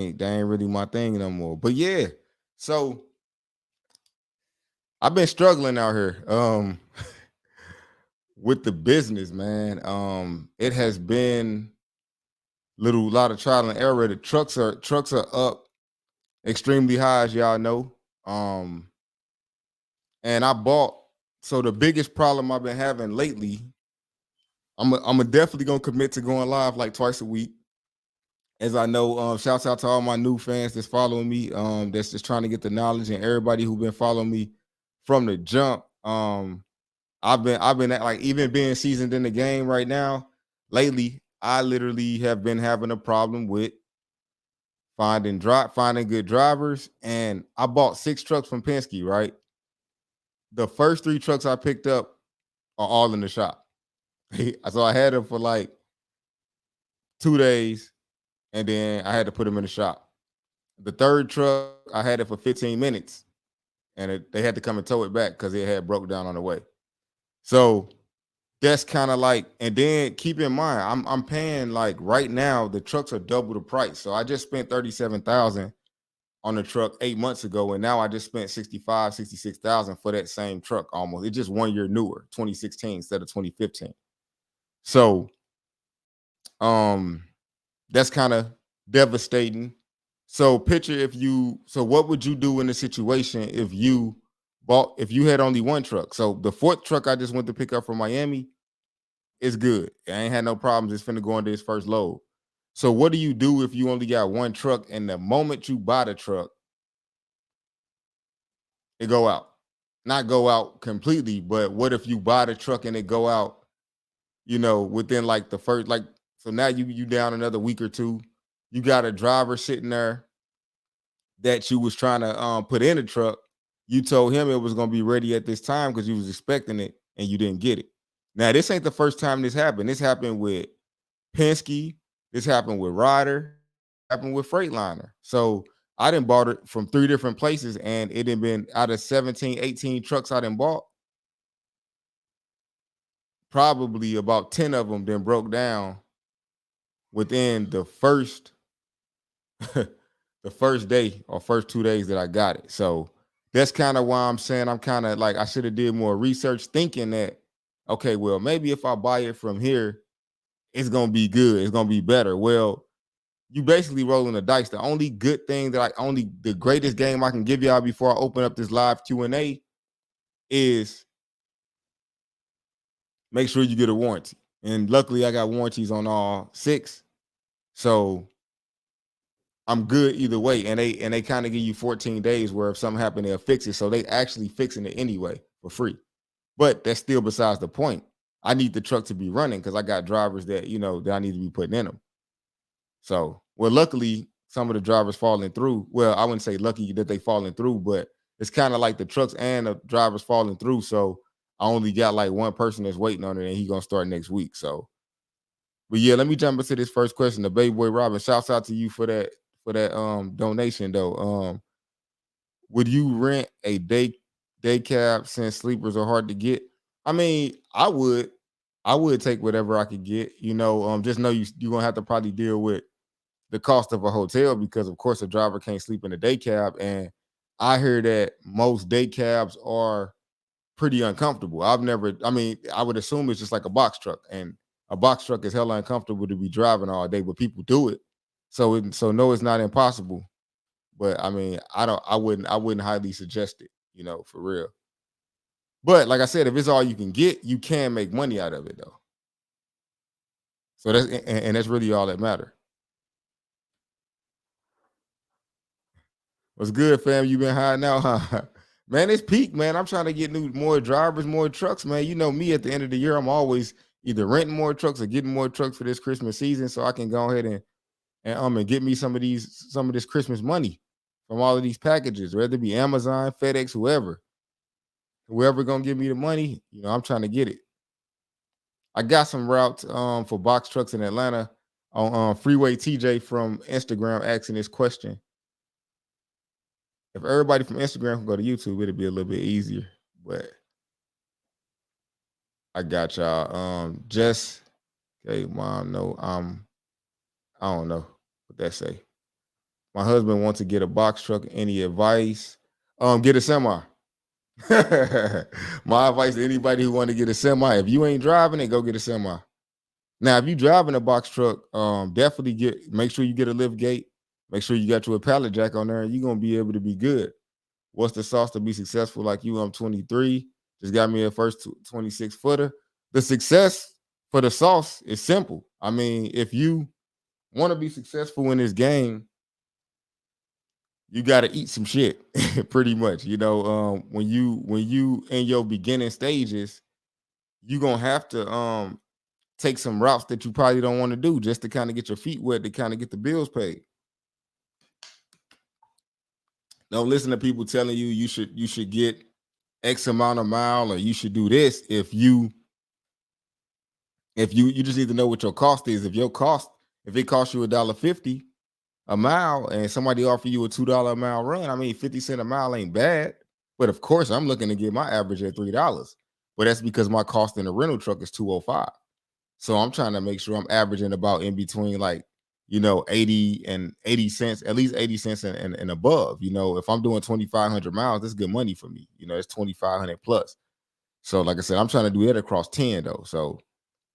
They ain't really my thing no more. But yeah, so I've been struggling out here with the business, man. It has been lot of trial and error. The trucks are up extremely high, as y'all know. Um, and I bought. So the biggest problem I've been having lately, I'm definitely gonna commit to going live like twice a week. As I know, shouts out to all my new fans that's following me, that's just trying to get the knowledge, and everybody who been following me from the jump. I've been like, even being seasoned in the game right now. Lately, I literally have been having a problem with finding good drivers, and I bought 6 trucks from Penske. Right, the first 3 trucks I picked up are all in the shop. So I had them for like 2 days, and then I had to put them in the shop. The third truck, I had it for 15 minutes, and they had to come and tow it back because it had broke down on the way. So that's kind of like, and then keep in mind, I'm paying, like, right now the trucks are double the price. So I just spent 37,000 on the truck 8 months ago, and now I just spent 66,000 for that same truck almost. It's just 1 year newer, 2016 instead of 2015. So um that's kind of devastating. So picture, what would you do in a situation if you had only 1 truck? So the fourth truck I just went to pick up from Miami is good. I ain't had no problems. It's finna go into its first load. So what do you do if you only got 1 truck, and the moment you buy the truck, it go out? Not go out completely, but what if you buy the truck and it go out, within like the first, like, so now you down another week or two. You got a driver sitting there that you was trying to put in the truck. You told him it was gonna be ready at this time because you was expecting it, and you didn't get it. Now this ain't the first time this happened. This happened with Penske. This happened with Ryder. Happened with Freightliner. So I didn't bought it from 3 different places, and it had been, out of 17, 18 trucks I didn't bought, probably about 10 of them then broke down within the first the first day or first 2 days that I got it. So that's kind of why I'm saying, I'm kind of like, I should have did more research, thinking that, okay, well, maybe if I buy it from here, it's gonna be good. It's gonna be better. Well, you basically rolling the dice. The only good thing the greatest game I can give y'all before I open up this live Q&A is make sure you get a warranty. And luckily I got warranties on all 6. So I'm good either way. And they kind of give you 14 days where if something happened, they'll fix it. So they actually fixing it anyway for free. But that's still besides the point. I need the truck to be running because I got drivers that I need to be putting in them. So, well, luckily, some of the drivers falling through. Well, I wouldn't say lucky that they falling through, but it's kind of like the trucks and the drivers falling through. So I only got like one person that's waiting on it, and he gonna start next week. So, but yeah, let me jump into this first question. The Baby Boy Robin, shouts out to you for that donation though. Would you rent a day cab since sleepers are hard to get? I mean, I would take whatever I could get. Just know you're gonna have to probably deal with the cost of a hotel, because of course a driver can't sleep in a day cab, and I hear that most day cabs are pretty uncomfortable. I would assume it's just like a box truck, and a box truck is hella uncomfortable to be driving all day, but people do it. So no, it's not impossible. But I mean, I wouldn't highly suggest it, for real. But like I said, if it's all you can get, you can make money out of it though. So and that's really all that matter. What's good, fam? You been hiding out, huh? Man, it's peak, man. I'm trying to get more drivers, more trucks, man. You know me, at the end of the year, I'm always either renting more trucks or getting more trucks for this Christmas season, so I can go ahead and get me some of this Christmas money from all of these packages, whether it be Amazon, FedEx, whoever gonna give me the money, I'm trying to get it. I got some routes for box trucks in Atlanta on Freeway TJ from Instagram asking this question. If everybody from Instagram can go to YouTube, it'd be a little bit easier. But I got y'all. Just okay, mom. No, I don't know what that say. My husband wants to get a box truck. Any advice? Get a semi. My advice to anybody who want to get a semi: if you ain't driving it, go get a semi. Now, if you driving a box truck, definitely make sure you get a lift gate. Make sure you got your pallet jack on there, and you're gonna be able to be good. What's the sauce to be successful like you? I'm 23. Just got me a first 26 footer. The success for the sauce is simple. I mean, if you want to be successful in this game, you got to eat some shit, pretty much. You know, when you in your beginning stages, you gonna have to take some routes that you probably don't want to do just to kind of get your feet wet, to kind of get the bills paid. Don't listen to people telling you you should get X amount of mile or you should do this. If you just need to know what your cost is. If it costs you $1.50 a mile and somebody offer you a $2 a mile run, I mean 50 cents a mile ain't bad. But of course, I'm looking to get my average at $3. But that's because my cost in a rental truck is $205. So I'm trying to make sure I'm averaging about in between, like, 80 and 80 cents, at least 80 cents and above. If I'm doing 2,500 miles, that's good money for me. It's 2,500 plus. So like I said, I'm trying to do it across 10 though. So,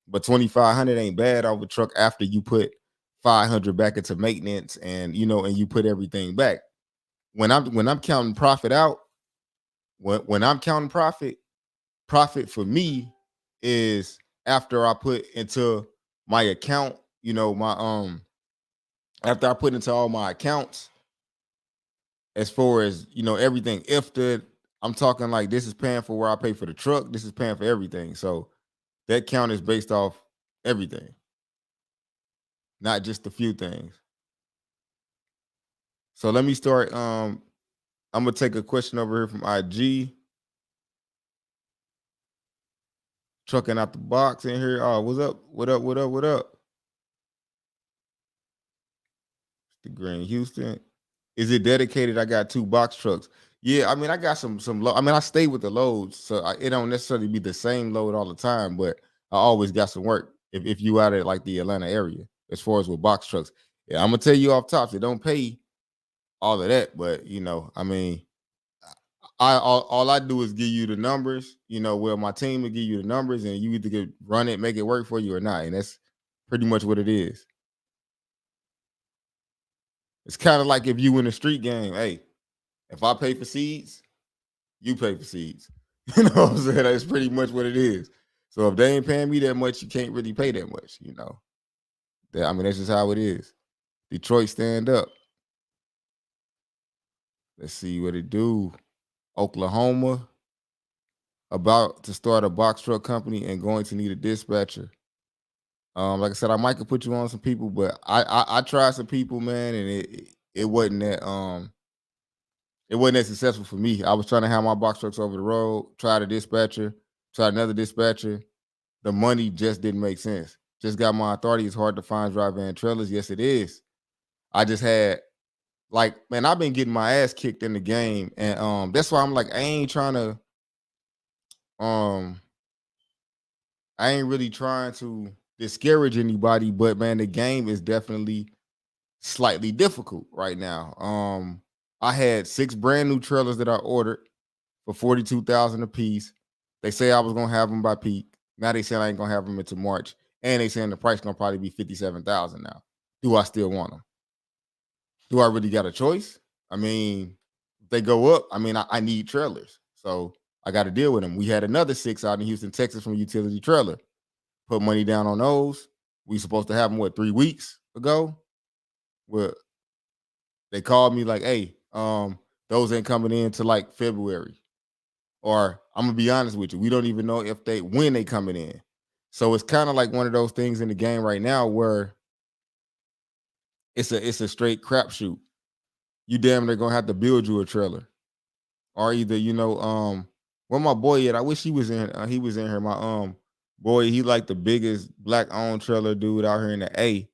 but 2,500 ain't bad off a truck after you put 500 back into maintenance and you put everything back. When I'm counting profit out, when I'm counting profit for me is after I put into my account, after I put into all my accounts, as far as everything. I'm talking like this is paying for where I pay for the truck, this is paying for everything. So that count is based off everything, not just a few things. So let me start. I'm gonna take a question over here from IG. Trucking out the box in here. Oh, what's up? What up? The Green Houston. Is it dedicated? I got 2 box trucks. Yeah, I mean, I got some I mean, I stay with the loads, so it don't necessarily be the same load all the time, but I always got some work if you out at like the Atlanta area, as far as with box trucks. Yeah, I'm gonna tell you off top, they don't pay all of that, but I mean, all I do is give you the numbers, where my team will give you the numbers, and you either run it, make it work for you or not, and that's pretty much what it is. It's kind of like if you win a street game. Hey, if I pay for seeds, you pay for seeds. You know what I'm saying? That's pretty much what it is. So if they ain't paying me that much, you can't really pay that much. I mean, that's just how it is. Detroit, stand up. Let's see what it do. Oklahoma, about to start a box truck company and going to need a dispatcher. Like I said, I might could put you on some people, but I tried some people, man, and it wasn't that successful for me. I was trying to have my box trucks over the road, tried a dispatcher, tried another dispatcher. The money just didn't make sense. Just got my authority. It's hard to find dry van trailers. Yes, it is. I just had man, I've been getting my ass kicked in the game, and that's why I'm like, I ain't really trying to discourage anybody, but man, the game is definitely slightly difficult right now. I had 6 brand new trailers that I ordered for $42,000 a piece. They say I was gonna have them by peak. Now they say I ain't gonna have them until March, and they saying the price gonna probably be $57,000 now. Do I still want them? Do I really got a choice? I mean, if they go up, I mean, I need trailers, so I got to deal with them. We had another 6 out in Houston, Texas, from Utility Trailer. Put money down on those. We supposed to have them 3 weeks ago. Well, they called me like, "Hey, those ain't coming in till like February." Or I'm gonna be honest with you, we don't even know when they coming in. So it's kind of like one of those things in the game right now where it's a straight crapshoot. You damn near gonna have to build you a trailer, or either where my boy at? I wish he was in. He was in here. My boy, he like the biggest black owned trailer dude out here in the A.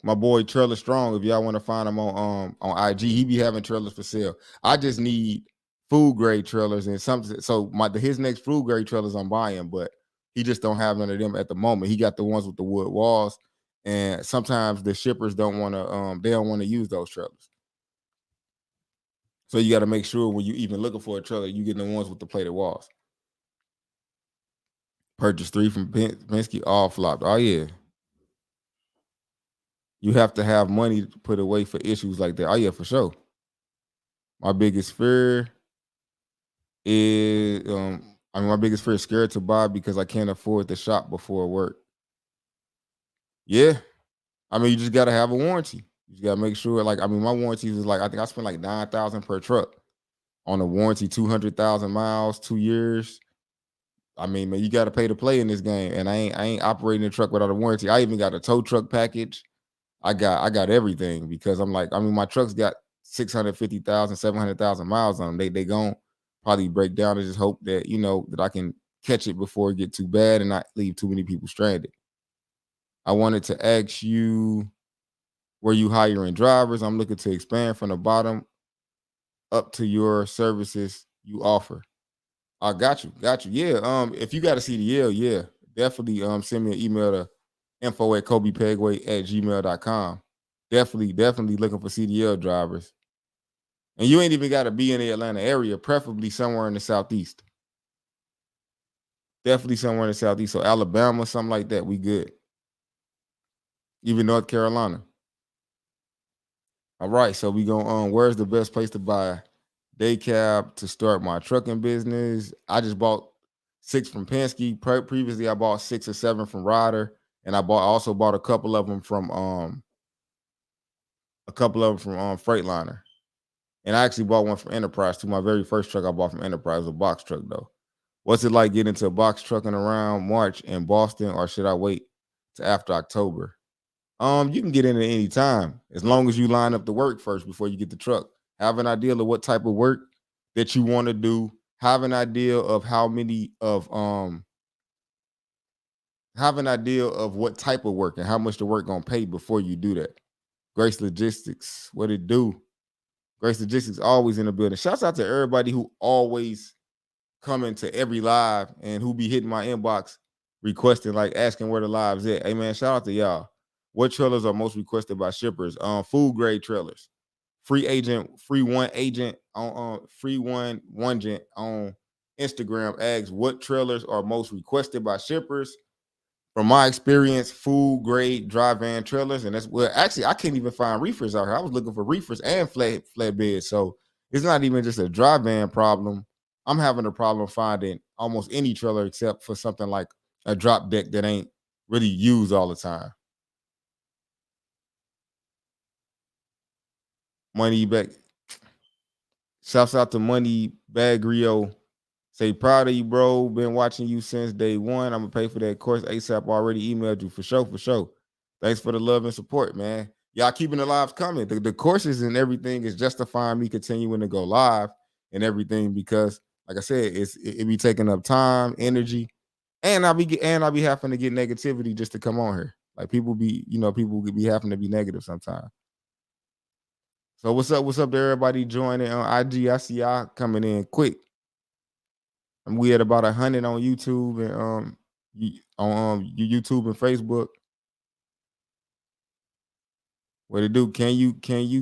My boy Trailer Strong. If y'all want to find him on IG, he be having trailers for sale. I just need food grade trailers and something. So his next food grade trailers I'm buying, but he just don't have none of them at the moment. He got the ones with the wood walls, And sometimes the shippers don't want to they don't want to use those trailers. So you got to make sure when you even looking for a trailer, you get the ones with the plated walls. Purchase 3 from Penske, all flopped. Oh yeah. You have to have money to put away for issues like that. Oh yeah, for sure. My biggest fear is my biggest fear is scared to buy because I can't afford the shop before work. Yeah. I mean, you just gotta have a warranty. You just gotta make sure, like, I mean, my warranty is like, I think I spent like 9,000 per truck on a warranty, 200,000 miles, 2 years. I mean, man, you gotta pay to play in this game. And I ain't operating a truck without a warranty. I even got a tow truck package. I got everything because I'm like, I mean, my truck's got 650,000, 700,000 miles on them. They gon' probably break down. And just hope that, you know, that I can catch it before it get too bad and not leave too many people stranded. I wanted to ask you, were you hiring drivers? I'm looking to expand from the bottom up to your services you offer. I got you. Yeah. If you got a CDL, yeah, definitely send me an email to info@kobepegway@gmail.com. Definitely looking for CDL drivers. And you ain't even got to be in the Atlanta area, preferably somewhere in the Southeast. Definitely somewhere in the Southeast. So Alabama, something like that, we good. Even North Carolina. All right, so we go where's the best place to buy day cab to start my trucking business? I just bought 6 from Penske. Previously, I bought 6 or 7 from Ryder, and I also bought a couple of them from Freightliner. And I actually bought one from Enterprise too. My very first truck I bought from Enterprise was a box truck though. What's it like getting into a box trucking around March in Boston, or should I wait to after October? You can get in at any time as long as you line up the work first before you get the truck. Have an idea of what type of work that you want to do. Have an idea of have an idea of what type of work and how much the work gonna pay before you do that. Grace Logistics, what it do? Grace Logistics always in the building. Shouts out to everybody who always come into every live and who be hitting my inbox requesting, like asking where the live's at. Hey man, shout out to y'all. What trailers are most requested by shippers? Food grade trailers. Free one agent on free one gent on Instagram asks what trailers are most requested by shippers. From my experience, food grade dry van trailers, and that's well, actually, I can't even find reefers out here. I was looking for reefers and flatbeds, so it's not even just a dry van problem. I'm having a problem finding almost any trailer except for something like a drop deck that ain't really used all the time. Money back. Shouts out to Money Bag Rio. Say proud of you, bro. Been watching you since day one. I'm gonna pay for that course ASAP. Already emailed you for sure. Thanks for the love and support, man. Y'all keeping the lives coming. The courses and everything is justifying me continuing to go live and everything because, like I said, it be taking up time, energy, and I'll be having to get negativity just to come on here. Like people be having to be negative sometimes. So what's up? What's up to everybody joining on IG? I see y'all coming in quick. And we at about 100 on YouTube and on YouTube and Facebook. What to do? Can you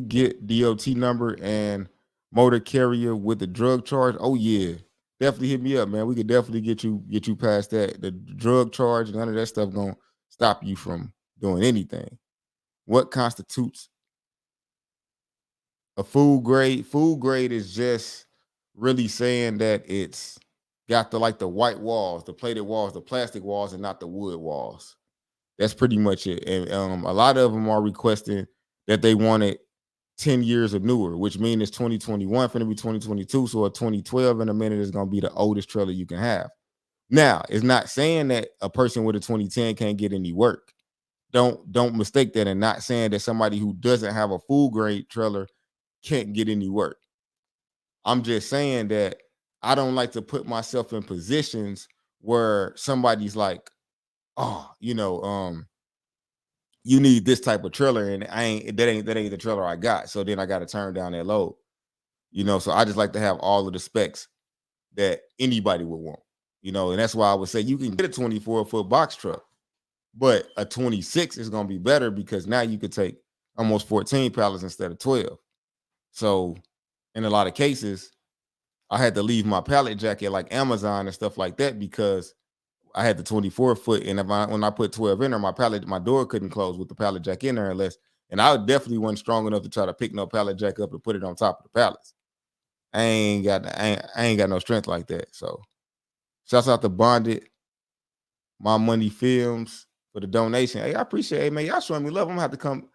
get DOT number and motor carrier with the drug charge? Oh yeah, definitely hit me up, man. We could definitely get you past that. The drug charge, none of that stuff gonna stop you from doing anything. What constitutes a food grade? Food grade is just really saying that it's got the white walls, the plated walls, the plastic walls, and not the wood walls. That's pretty much it. And a lot of them are requesting that they want it 10 years or newer, which means it's 2021 going to be 2022. So a 2012 in a minute is going to be the oldest trailer you can have. Now, it's not saying that a person with a 2010 can't get any work. Don't mistake that, and not saying that somebody who doesn't have a full grade trailer can't get any work. I'm just saying that I don't like to put myself in positions where somebody's like, oh, you need this type of trailer, and that ain't the trailer I got. So then I got to turn down that load. So I just like to have all of the specs that anybody would want. And that's why I would say you can get a 24-foot box truck. But a 26 is gonna be better because now you could take almost 14 pallets instead of 12. So in a lot of cases, I had to leave my pallet jack at like Amazon and stuff like that because I had the 24 foot, and when I put 12 in there, my door couldn't close with the pallet jack in there unless, and I definitely wasn't strong enough to try to pick no pallet jack up and put it on top of the pallets. I ain't got no strength like that. So shouts out to Bonded, My Money Films for the donation. Hey, I appreciate it, man. Y'all showing me love. I'm gonna have to come.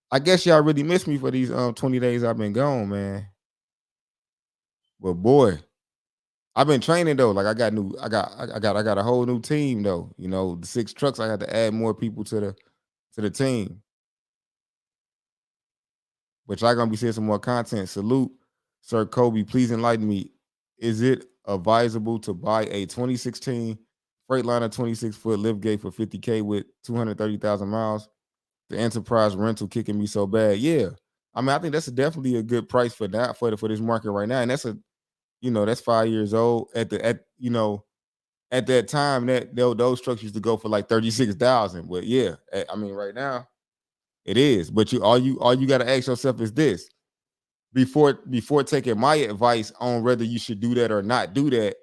I guess y'all really miss me for these 20 days I've been gone, man. But boy, I've been training though. Like I got a whole new team though. You know, the 6 trucks, I had to add more people to the team. But y'all gonna be seeing some more content. Salute, Sir Kobe. Please enlighten me. Is it advisable to buy a 2016 Freightliner 26-foot lift gate for $50K with 230,000 miles? The Enterprise rental kicking me so bad. Yeah, I mean, I think that's definitely a good price for that for this market right now, and that's 5 years old. At that time, those trucks used to go for like 36,000. But yeah, I mean, right now it is. But all you got to ask yourself is this: before taking my advice on whether you should do that or not do that,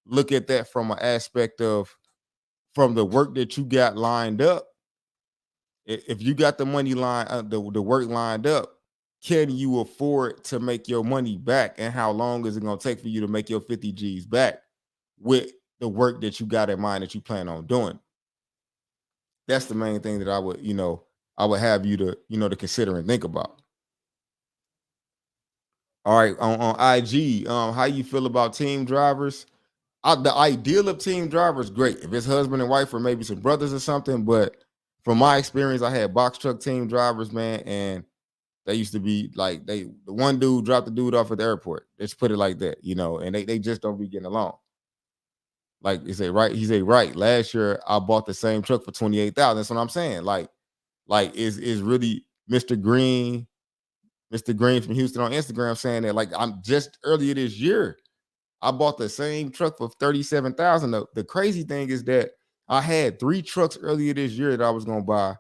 look at that from an aspect of from the work that you got lined up. If you got the money the work lined up, can you afford to make your money back? And how long is it going to take for you to make your 50 G's back with the work that you got in mind that you plan on doing? That's the main thing that I would have you to consider and think about. All right, on IG, how you feel about team drivers? The ideal of team drivers, great. If it's husband and wife or maybe some brothers or something, but from my experience, I had box truck team drivers, man, and they used to be like the one dude dropped the dude off at the airport. Let's put it like that, and they just don't be getting along. Like he said, right. Last year I bought the same truck for 28,000. That's what I'm saying. Like is really Mr. Green from Houston on Instagram saying that, like, I'm just earlier this year, I bought the same truck for 37,000. The crazy thing is that I had 3 trucks earlier this year that I was gonna buy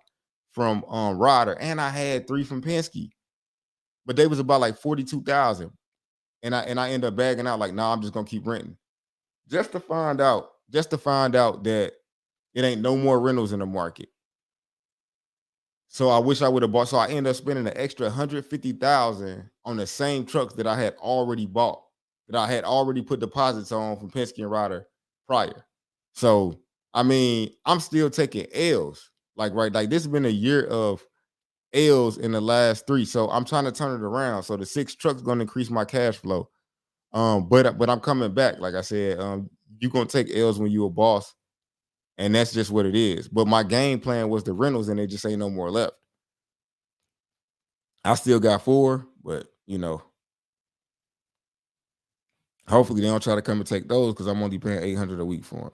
from Ryder, and I had 3 from Penske, but they was about like 42,000. And I end up bagging out like, nah, I'm just gonna keep renting. Just to find out that it ain't no more rentals in the market. So I wish I would have bought. So I ended up spending an extra 150,000 on the same trucks that I had already bought, that I had already put deposits on from Penske and Ryder prior. So I mean, I'm still taking L's. Like this has been a year of L's in the last 3. So I'm trying to turn it around. So the 6 trucks going to increase my cash flow. But I'm coming back. Like I said, you're gonna take L's when you a boss, and that's just what it is. But my game plan was the rentals, and they just ain't no more left. I still got 4, but hopefully they don't try to come and take those because I'm only paying $800 a week for them.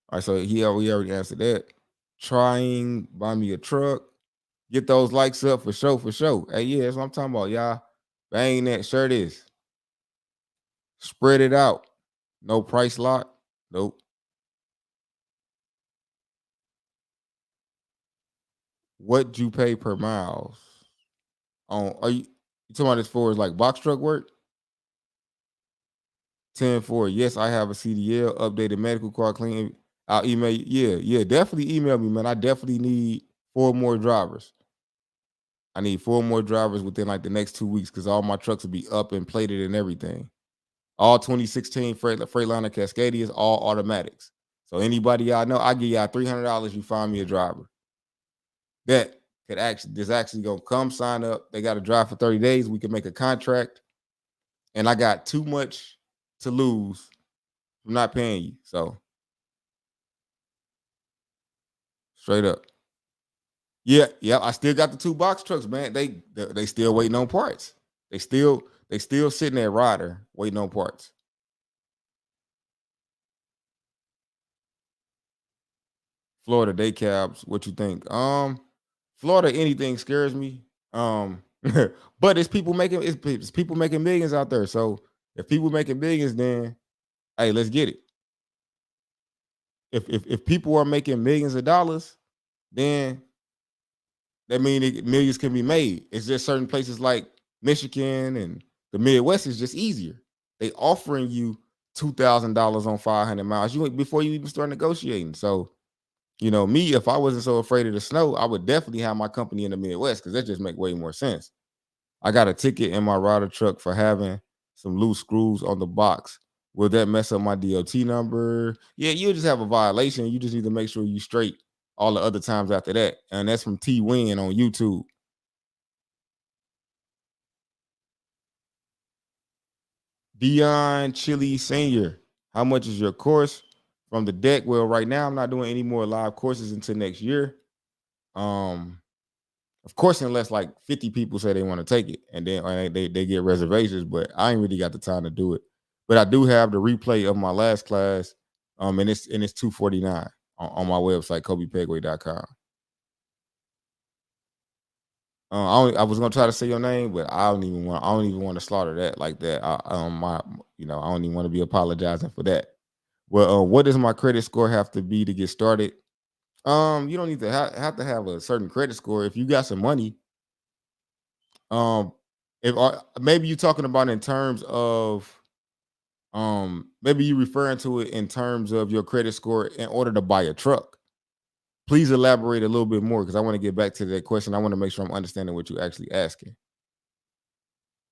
All right, so we already answered that. Trying buy me a truck, get those likes up for sure, for sure. Hey, yeah, that's what I'm talking about, y'all. Bang that, sure it is. Spread it out. No price lock. Nope. What you pay per miles? Are you talking about as far as like box truck work? 10-4. Yes, I have a CDL, updated medical card, clean. I'll email you. Yeah, definitely email me, man. I definitely need 4 more drivers. I need 4 more drivers within like the next 2 weeks because all my trucks will be up and plated and everything. All 2016 Freightliner Cascadias, all automatics. So anybody y'all know, I give y'all $300. You find me a driver that is actually gonna come sign up. They got to drive for 30 days. We can make a contract, and I got too much to lose from not paying you. So straight up. Yeah. I still got the 2 box trucks, man. They still waiting on parts. They still sitting at Ryder waiting on parts. Florida day cabs, what you think? Florida, anything scares me. But it's people making millions out there. So if people making millions, then hey, let's get it. if people are making millions of dollars, then that means millions can be made. It's just certain places like Michigan and the Midwest is just easier. They offering you $2,000 on 500 miles before you even start negotiating. So, me, if I wasn't so afraid of the snow, I would definitely have my company in the Midwest because that just make way more sense. I got a ticket in my rider truck for having some loose screws on the box. Will that mess up my DOT number? Yeah, you'll just have a violation. You just need to make sure you straight all the other times after that. And that's from T Win on YouTube. Dion Chili Senior, how much is your course from the deck? Well, right now I'm not doing any more live courses until next year. Of course, unless like 50 people say they want to take it, and then they get reservations, but I ain't really got the time to do it. But I do have the replay of my last class, and it's $249 on my website, KobePegway.com. I was gonna try to say your name, but I don't even want to slaughter that like that. I don't even want to be apologizing for that. Well, what does my credit score have to be to get started? You don't need to have to have a certain credit score. If you got some money, if maybe you're talking about in terms of, maybe you referring to it in terms of your credit score in order to buy a truck. Please elaborate a little bit more because I want to get back to that question. I want to make sure I'm understanding what you're actually asking.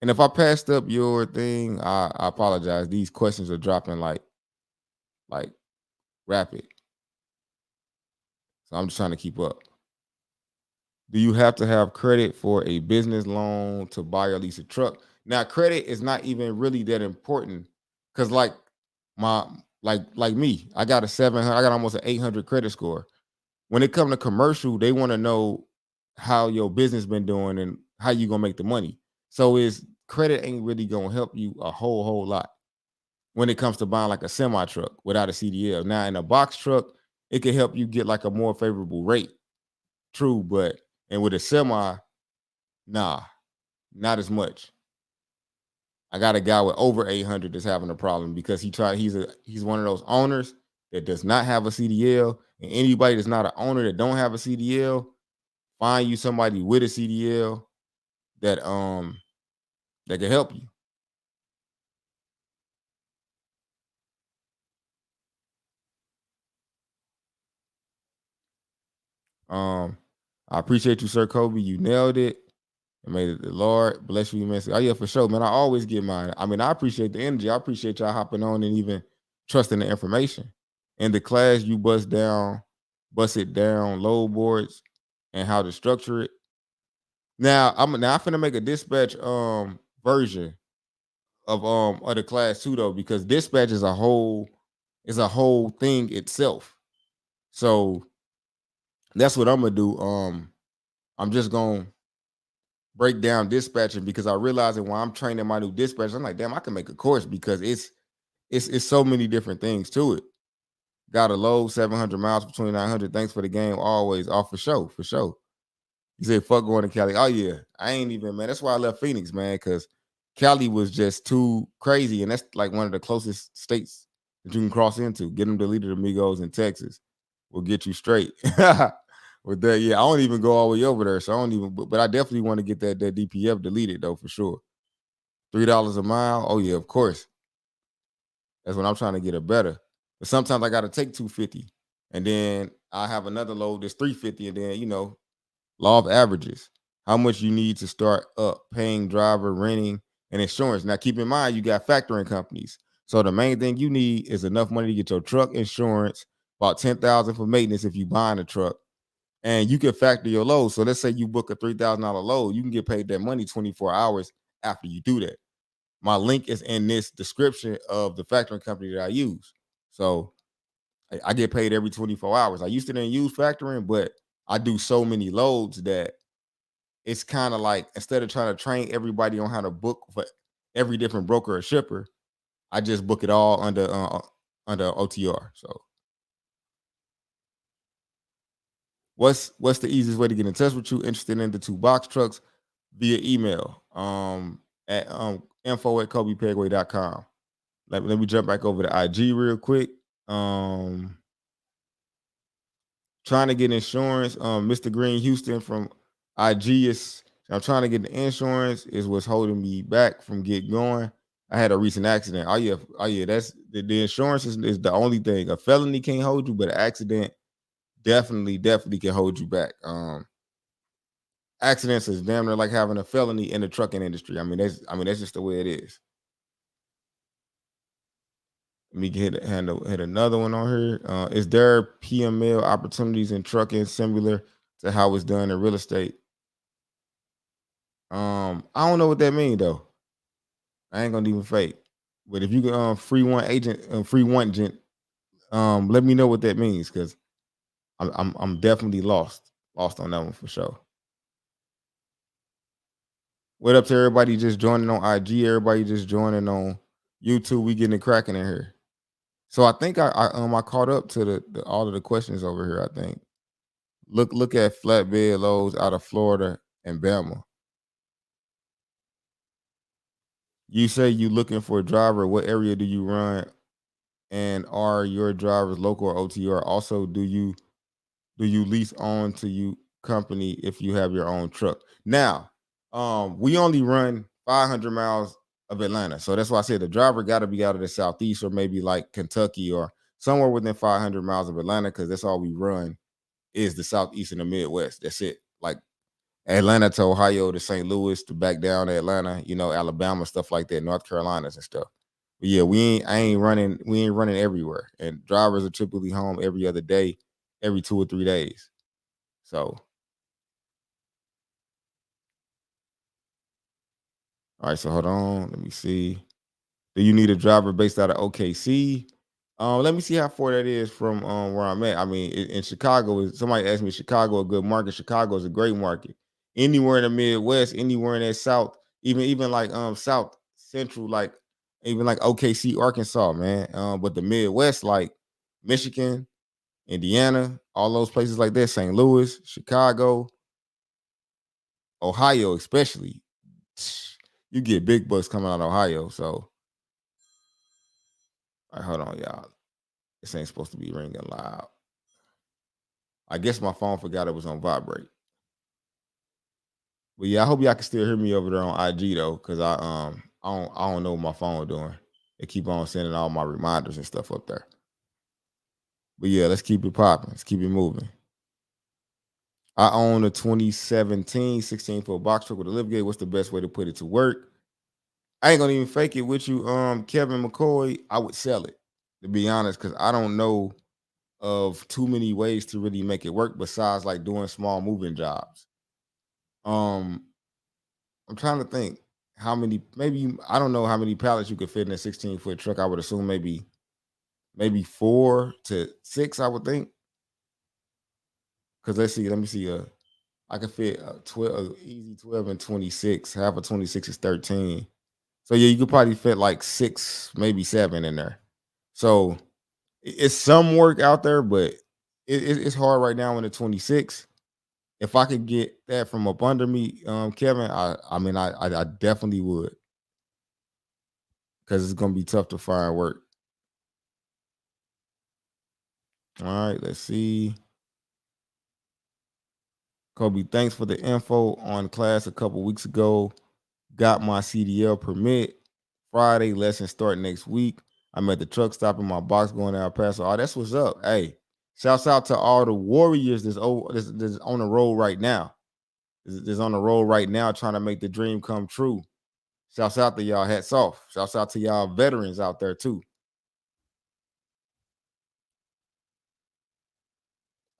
And if I passed up your thing, I apologize. These questions are dropping like rapid. So I'm just trying to keep up. Do you have to have credit for a business loan to buy or lease a truck? Now, credit is not even really that important because my like me, I got a 700, I got almost an 800 credit score. When it comes to commercial, they want to know how your business been doing and how you gonna make the money. So is credit ain't really gonna help you a whole lot when it comes to buying like a semi truck without a CDL. Now in a box truck, it can help you get like a more favorable rate. True, but and with a semi, nah, not as much. I got a guy with over 800 that's having a problem because he's one of those owners that does not have a CDL, and anybody that's not an owner that don't have a CDL, find you somebody with a CDL that can help you. I appreciate you, Sir Kobe. You nailed it. And may the Lord bless you immensely. Oh, yeah, for sure, man. I always get mine. I mean, I appreciate the energy. I appreciate y'all hopping on and even trusting the information. In the class, you bust it down, load boards, and how to structure it. Now, I'm finna make a dispatch version of the class too, though, because dispatch is a whole thing itself. So that's what I'm gonna do. I'm just gonna break down dispatching because I realize that when I'm training my new dispatch, I'm like, damn, I can make a course because it's so many different things to it. Got a load 700 miles for 2,900. Thanks for the game always. Oh, for sure. He said, fuck going to Cali. Oh, yeah. I ain't even, man. That's why I left Phoenix, man, because Cali was just too crazy. And that's like one of the closest states that you can cross into. Get them deleted amigos in Texas will get you straight. With that, yeah, I don't even go all the way over there. So I don't even, but I definitely want to get that DPF deleted, though, for sure. $3 a mile. Oh, yeah, of course. That's when I'm trying to get it better. But sometimes I got to take 250. And then I have another load that's 350. And then, law of averages, how much you need to start up paying driver, renting, and insurance. Now, keep in mind, you got factoring companies. So the main thing you need is enough money to get your truck insurance, about $10,000 for maintenance if you buying a truck, and you can factor your load. So let's say you book a $3,000 load, you can get paid that money 24 hours after you do that. My link is in this description of the factoring company that I use. So I get paid every 24 hours. I used to didn't use factoring, but I do so many loads that it's kind of like instead of trying to train everybody on how to book for every different broker or shipper, I just book it all under OTR. So what's the easiest way to get in touch with you? Interested in the two box trucks via email at info@KobePegway.com. Let me jump back over to IG real quick. Trying to get insurance. Mr. Green Houston from IG is. I'm trying to get the insurance. Is what's holding me back from getting going. I had a recent accident. Oh yeah. That's the insurance is the only thing. A felony can't hold you, but an accident definitely can hold you back. Accidents is damn near like having a felony in the trucking industry. That's just the way it is. Let me hit another one on here. Is there PML opportunities in trucking similar to how it's done in real estate? I don't know what that means though. I ain't gonna even fake. But if you can free one agent, free one gent, let me know what that means because I'm definitely lost on that one for sure. What up to everybody just joining on IG? Everybody just joining on YouTube. We getting it cracking in here. So I think I caught up to the all of the questions over here. I think look at flatbed loads out of Florida and Bama. You say you looking for a driver. What area do you run? And are your drivers local or OTR? Also, do you lease on to you company if you have your own truck? Now, we only run 500 miles of Atlanta. So that's why I said the driver got to be out of the Southeast or maybe like Kentucky or somewhere within 500 miles of Atlanta because that's all we run is the Southeast and the Midwest. That's it. Like Atlanta to Ohio to St. Louis to back down to Atlanta, Alabama, stuff like that, North Carolinas and stuff. But yeah, we ain't running everywhere. And drivers are typically home every other day, every 2 or 3 days. So all right, so hold on. Let me see. Do you need a driver based out of OKC? Let me see how far that is from where I'm at. I mean, in Chicago, somebody asked me, Chicago a good market? Chicago is a great market. Anywhere in the Midwest, anywhere in that South, even like South Central, like even like OKC, Arkansas, man. But the Midwest, like Michigan, Indiana, all those places like that, St. Louis, Chicago, Ohio, especially. You get big bucks coming out of Ohio. So, all right, hold on, y'all. This ain't supposed to be ringing loud. I guess my phone forgot it was on vibrate. But yeah, I hope y'all can still hear me over there on IG though, because I don't know what my phone doing. They keep on sending all my reminders and stuff up there. But yeah, let's keep it popping. Let's keep it moving. I own a 2017 16-foot box truck with a liftgate. What's the best way to put it to work? I ain't gonna even fake it with you, Kevin McCoy. I would sell it, to be honest, because I don't know of too many ways to really make it work besides like doing small moving jobs. I'm trying to think how many, I don't know how many pallets you could fit in a 16-foot truck. I would assume maybe 4 to 6, I would think. Because let me see. I could fit 12, easy 12 and 26. Half of 26 is 13. So yeah, you could probably fit like 6, maybe 7 in there. So it's some work out there, but it's hard right now in the 26. If I could get that from up under me, Kevin, I definitely would, because it's gonna be tough to find work. All right, let's see. Kobe, thanks for the info on class a couple weeks ago. Got my CDL permit Friday. Lessons start next week. I'm at the truck stop in my box going out Paso. Oh, that's what's up. Hey, shouts out to all the warriors that's on the road right now. That's on the road right now trying to make the dream come true. Shouts out to y'all. Hats off. Shouts out to y'all veterans out there too.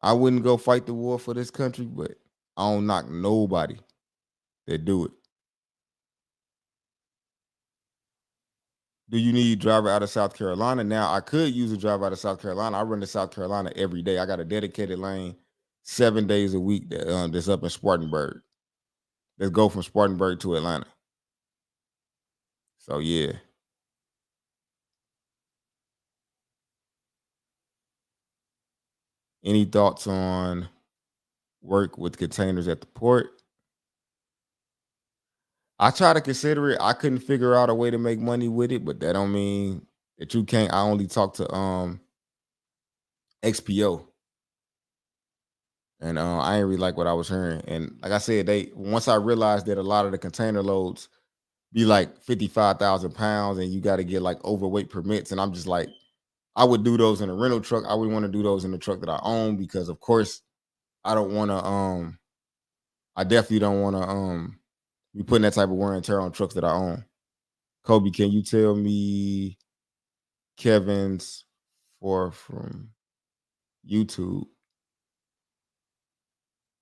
I wouldn't go fight the war for this country, but I don't knock nobody that do it. Do you need a driver out of South Carolina? Now, I could use a driver out of South Carolina. I run to South Carolina every day. I got a dedicated lane 7 days a week that's up in Spartanburg. Let's go from Spartanburg to Atlanta. So, yeah. Any thoughts on work with containers at the port? I try to consider it. I couldn't figure out a way to make money with it, but that don't mean that you can't. I only talk to XPO. And I ain't really like what I was hearing. And like I said, they once I realized that a lot of the container loads be like 55,000 pounds, and you got to get like overweight permits. And I'm just like, I would do those in a rental truck. I would want to do those in the truck that I own because, of course, I don't want to. I definitely don't want to be putting that type of wear and tear on trucks that I own. Kobe, can you tell me Kevin's for from YouTube?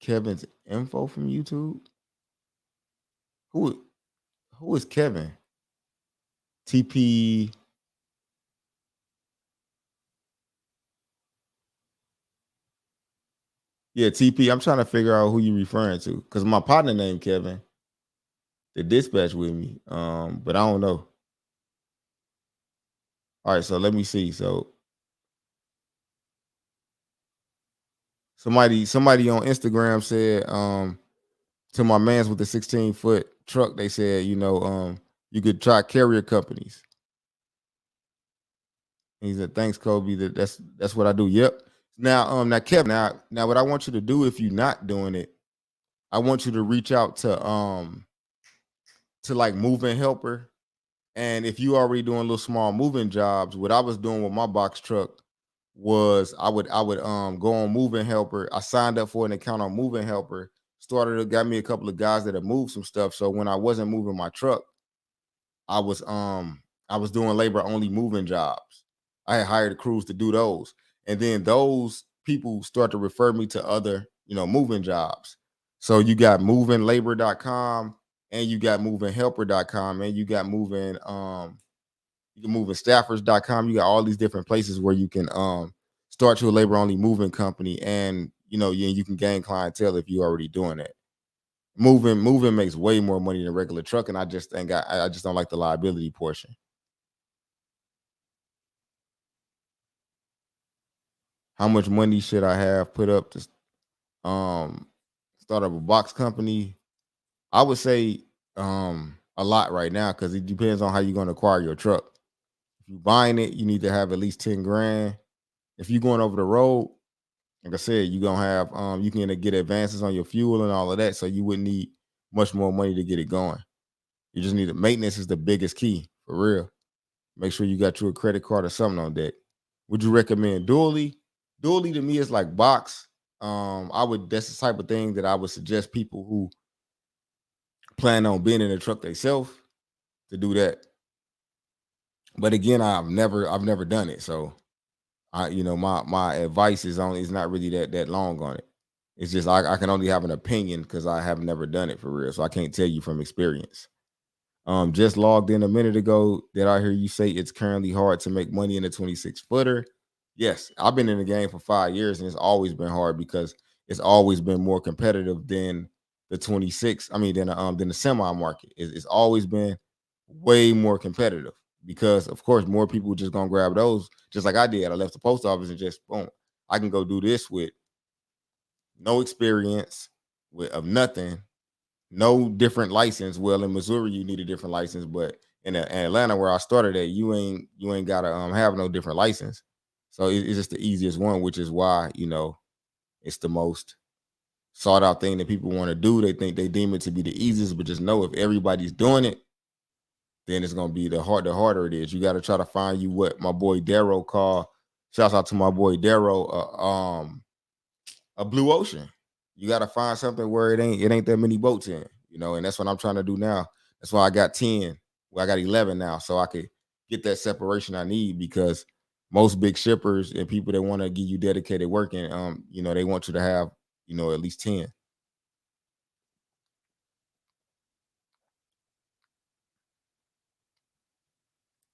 Kevin's info from YouTube. Who who is Kevin? TP. Yeah, TP. I'm trying to figure out who you referring to because my partner named Kevin. The dispatch with me, but I don't know. All right, so let me see. So somebody on Instagram said to my man's with the 16-foot truck, they said, you could try carrier companies. And he said, thanks, Kobe. That's what I do. Yep. Now Kevin, now what I want you to do if you're not doing it, I want you to reach out to like moving helper. And if you already doing little small moving jobs, what I was doing with my box truck was I would go on moving helper. I signed up for an account on moving helper, got me a couple of guys that have moved some stuff. So when I wasn't moving my truck, I was I was doing labor only moving jobs. I had hired crews to do those. And then those people start to refer me to other, moving jobs. So you got movinglabor.com and you got movinghelper.com and you got movingstaffers.com. You got all these different places where you can start your labor only moving company, and you can gain clientele if you're already doing that. Moving makes way more money than regular trucking. I just think I just don't like the liability portion. How much money should I have put up to start up a box company? I would say a lot right now because it depends on how you're going to acquire your truck. If you're buying it, you need to have at least 10 grand. If you're going over the road, like I said, you're gonna have you can get advances on your fuel and all of that. So you wouldn't need much more money to get it going. You just need the maintenance is the biggest key for real. Make sure you got you a credit card or something on deck. Would you recommend dually? Dually to me is like box. That's the type of thing that I would suggest people who plan on being in a truck themselves to do that. But again, I've never done it. So my advice is not really that long on it. It's just I can only have an opinion because I have never done it for real. So I can't tell you from experience. Just logged in a minute ago. Did I hear you say it's currently hard to make money in a 26 footer? Yes, I've been in the game for 5 years and it's always been hard because it's always been more competitive than the 26. I mean, than the semi market. It's always been way more competitive because, of course, more people just gonna grab those. Just like I did, I left the post office and just boom, I can go do this with no experience, of nothing, no different license. Well, in Missouri, you need a different license, but in Atlanta, where I started at, you ain't gotta have no different license. So it's just the easiest one, which is why it's the most sought out thing that people want to do. They deem it to be the easiest, but just know if everybody's doing it, then it's gonna be the harder it is. You got to try to find you what my boy Darrow called. Shouts out to my boy Darrow. A blue ocean. You got to find something where it ain't that many boats in, and that's what I'm trying to do now. That's why I got 10. Well, I got 11 now, so I could get that separation I need because most big shippers and people that want to give you dedicated work and they want you to have at least 10.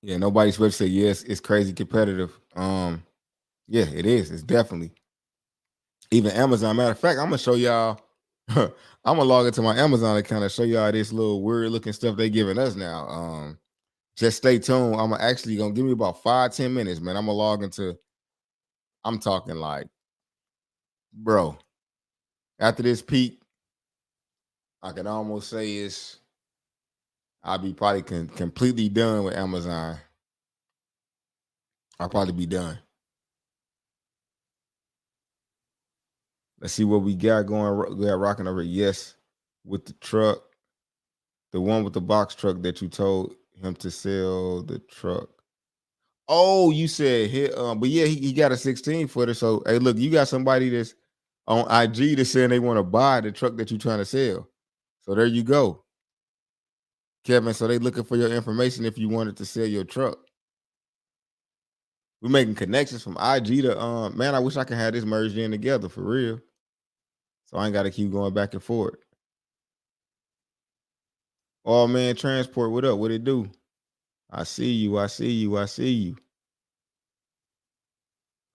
Yeah, nobody's supposed to say yes. It's crazy competitive. Yeah, it is. It's definitely even Amazon. Matter of fact, I'm gonna show y'all. I'm gonna log into my Amazon account and show y'all this little weird looking stuff they giving us now. Just stay tuned. I'm actually gonna give me about 5-10 minutes, man. I'm gonna log into. I'm talking like, bro. After this peak, I can almost say I'll be probably completely done with Amazon. I'll probably be done. Let's see what we got going. We got rocking over. Yes, with the truck, the one with the box truck that you told him to sell the truck. Oh, you said hit. But yeah, he got a 16 footer. So hey, look, you got somebody that's on IG that's saying they want to buy the truck that you're trying to sell. So there you go, Kevin. So they looking for your information if you wanted to sell your truck. We're making connections from IG to man. I wish I could have this merged in together for real. So I ain't got to keep going back and forth. Oh man, transport. What up? What it do? I see you. I see you. I see you.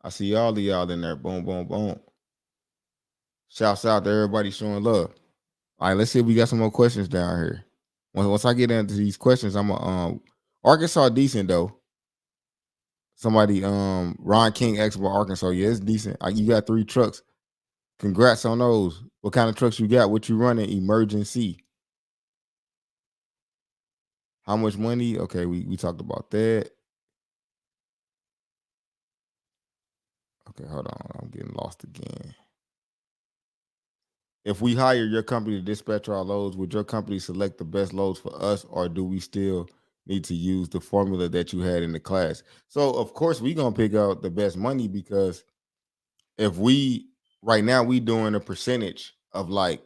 I see all of y'all in there. Boom, boom, boom. Shouts out to everybody showing love. All right, let's see if we got some more questions down here. Once I get into these questions, I'm Arkansas decent though. Somebody Ron King asked about Arkansas. Yeah, it's decent. You got 3 trucks. Congrats on those. What kind of trucks you got? What you running? Emergency. How much money? Okay, we talked about that. Okay, hold on. I'm getting lost again. If we hire your company to dispatch our loads, would your company select the best loads for us, or do we still need to use the formula that you had in the class? So of course we gonna pick out the best money, because if we right now we doing a percentage of like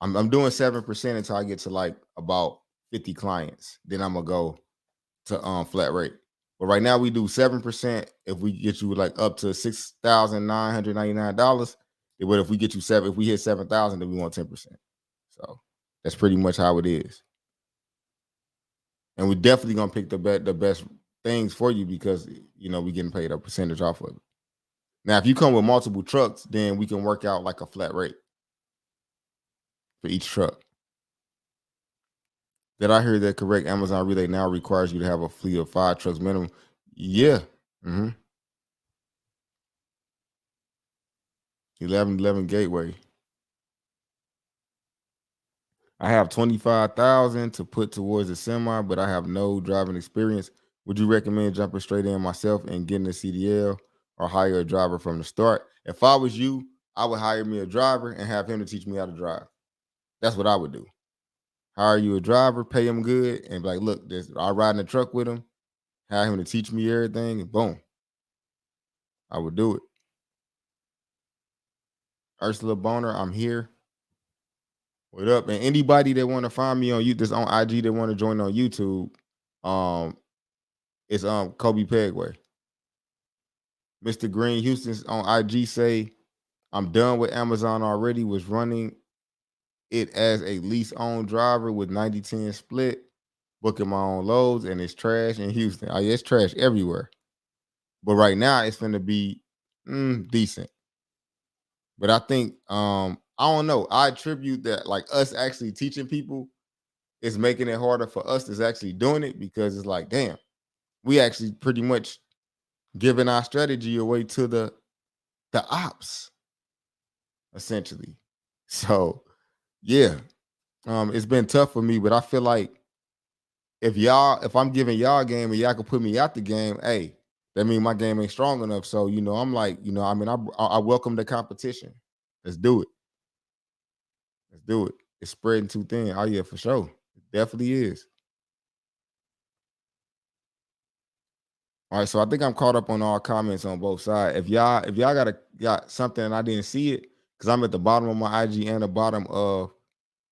I'm doing 7% until I get to like about 50 clients. Then I'm gonna go to flat rate. But right now we do 7%. If we get you like up to $6,999, but if we get you if we hit 7,000, then we want 10%. So that's pretty much how it is. And we're definitely gonna pick the best things for you, because we getting paid a percentage off of it. Now, if you come with multiple trucks, then we can work out like a flat rate for each truck. Did I hear that correct? Amazon Relay now requires you to have a fleet of 5 trucks minimum. Yeah. 1111 Gateway. I have 25,000 to put towards a semi, but I have no driving experience. Would you recommend jumping straight in myself and getting a CDL, or hire a driver from the start? If I was you, I would hire me a driver and have him to teach me how to drive. That's what I would do. Hire you a driver, pay him good, and be like, look, I ride in the truck with him, have him to teach me everything, and boom, I would do it. Ursula Boner, I'm here. What up? And anybody that want to find me on YouTube, that's on IG, that want to join on YouTube, it's Kobe Pegway. Mr. Green Houston's on IG say, I'm done with Amazon already. Was running it as a lease owned driver with 90-10 split, booking my own loads, and it's trash in Houston. Oh, yeah, it's trash everywhere. But right now it's gonna be decent. But I think I don't know. I attribute that like us actually teaching people is making it harder for us that's actually doing it, because it's like, damn, we actually pretty much giving our strategy away to the ops, essentially. So yeah, it's been tough for me, but I feel like if I'm giving y'all game and y'all can put me out the game, hey, that means my game ain't strong enough. So I'm like, I mean, I welcome the competition. Let's do it. Let's do it. It's spreading too thin. Oh yeah, for sure. It definitely is. All right, so I think I'm caught up on all comments on both sides. If y'all got something and I didn't see it, because I'm at the bottom of my IG and the bottom of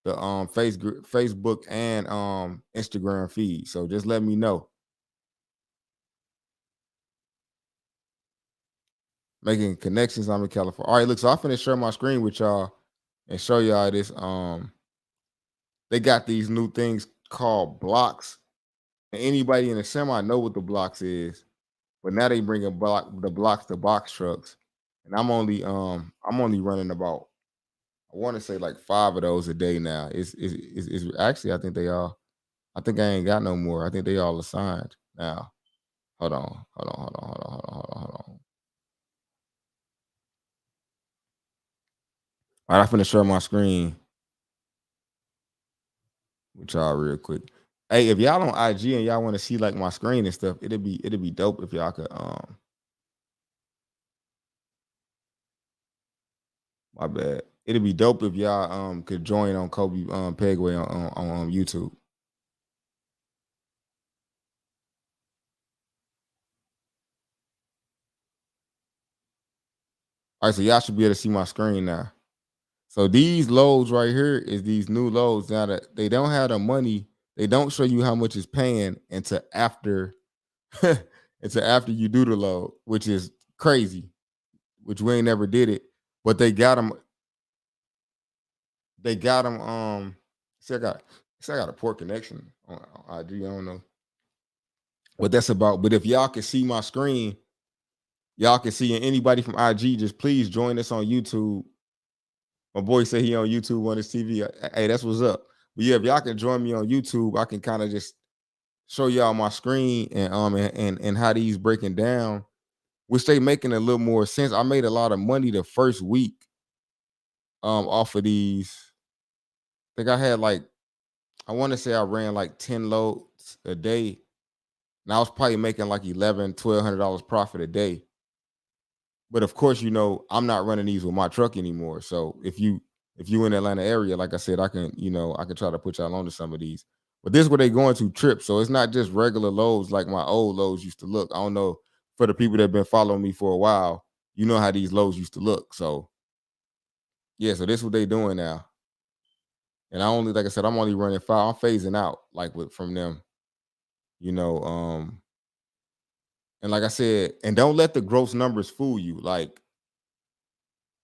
the Facebook and Instagram feed. So just let me know. Making connections. I'm in California. All right, look, so I'm finna share my screen with y'all and show y'all this. They got these new things called blocks. And anybody in the semi know what the blocks is, but now they bringing the blocks to box trucks. And I'm only running about, I want to say like 5 of those a day now. It's actually, I think they all, I think I ain't got no more. I think they all assigned now. Hold on. All right, I'm finna share my screen with y'all real quick. Hey, if y'all on IG and y'all want to see like my screen and stuff, it'd be dope if y'all could My bad. It'd be dope if y'all could join on Kobe Pegway on YouTube. All right, so y'all should be able to see my screen now. So these loads right here is these new loads. Now that they don't have the money, they don't show you how much it's paying until after until after you do the load, which is crazy, which we ain't never did it. But they got them see I got a poor connection on IG. I don't know what that's about. But if y'all can see my screen, y'all can see, and anybody from IG, just please join us on YouTube. My boy said he on YouTube on his TV. Hey, that's what's up. But yeah, if y'all can join me on YouTube, I can kind of just show y'all my screen and how these breaking down, which they making a little more sense. I made a lot of money the first week off of these. I think I had like, I want to say I ran like 10 loads a day. And I was probably making like $1,100-$1,200 profit a day. But of course, I'm not running these with my truck anymore. So if you in the Atlanta area, like I said, I can try to put y'all onto some of these. But this is where they going to trip. So it's not just regular loads like my old loads used to look. I don't know, for the people that have been following me for a while, you know how these loads used to look. So yeah, so this is what they doing now. And like I said, I'm only running 5. I'm phasing out from them, and like I said, and don't let the gross numbers fool you. Like,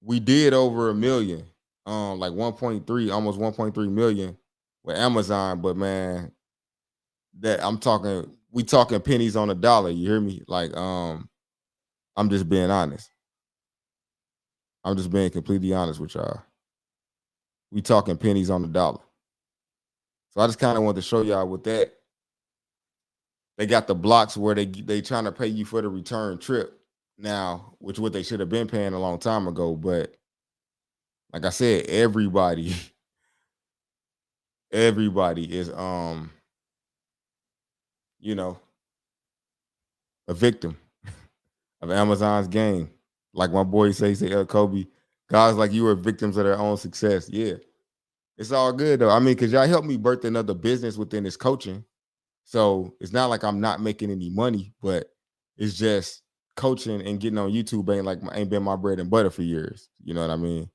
we did over 1 million, like 1.3, almost 1.3 million with Amazon. But man, we talking pennies on a dollar. You hear me? Like, I'm just being honest. I'm just being completely honest with y'all. We talking pennies on the dollar. So I just kind of want to show y'all with that. They got the blocks where they trying to pay you for the return trip now, which what they should have been paying a long time ago. But like I said, everybody is a victim of Amazon's game. Like my boy say Kobe, guys like you are victims of their own success. Yeah, it's all good though. I mean, because y'all helped me birth another business within this coaching. So it's not like I'm not making any money, but it's just coaching and getting on YouTube ain't been my bread and butter for years. You know what I mean?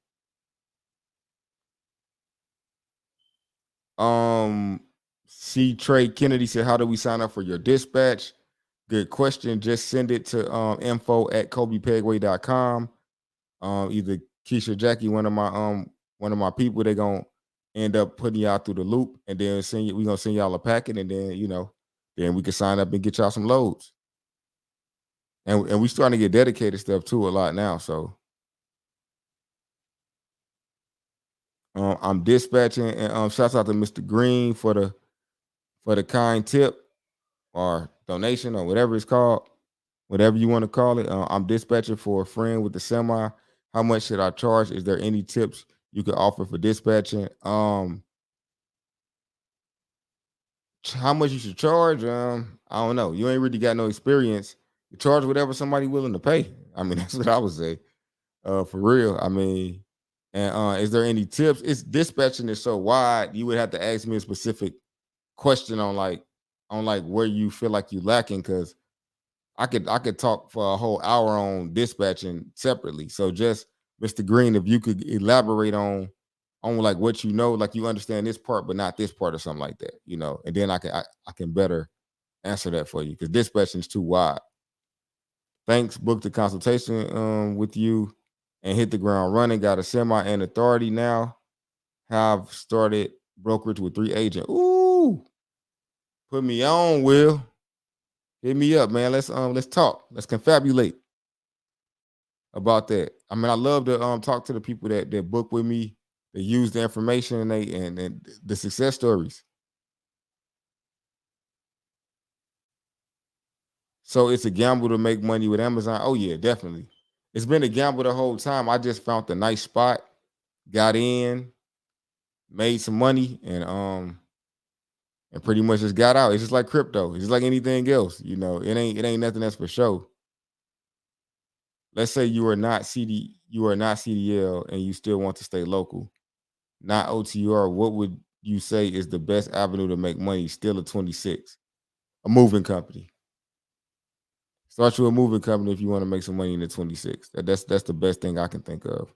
C. Trey Kennedy said, "How do we sign up for your dispatch?" Good question. Just send it to info@kobepegway.com. Either Keisha or Jackie, one of my people, they're gonna end up putting y'all through the loop, and then we're gonna send y'all a packet, and then then we can sign up and get y'all some loads. And we starting to get dedicated stuff too a lot now. So I'm dispatching, and shouts out to Mr. Green for the kind tip or donation or whatever it's called, whatever you want to call it. I'm dispatching for a friend with the semi. How much should I charge? Is there any tips you could offer for dispatching? How much you should charge? I don't know. You ain't really got no experience. You charge whatever somebody willing to pay. I mean, that's what I would say. For real. I mean, and is there any tips? It's dispatching is so wide. You would have to ask me a specific question on where you feel like you lacking, because I could talk for a whole hour on dispatching separately. So just Mr. Green, if you could elaborate on like what like you understand this part but not this part or something like that, and then I can better answer that for you, because dispatching is too wide. Thanks. Booked the consultation with you and hit the ground running. Got a semi and authority now. Have started brokerage with 3 agents. Ooh, put me on, Will. Hit me up, man. Let's talk. Let's confabulate about that. I mean, I love to talk to the people that book with me, that use the information and the success stories. So it's a gamble to make money with Amazon. Oh yeah, definitely. It's been a gamble the whole time. I just found the nice spot, got in, made some money, and pretty much just got out. It's just like crypto. It's just like anything else. It ain't nothing that's for show. Let's say you are not you are not CDL and you still want to stay local, not OTR, what would you say is the best avenue to make money still at 26? A moving company. Start you a moving company if you want to make some money in the 26. That's the best thing I can think of.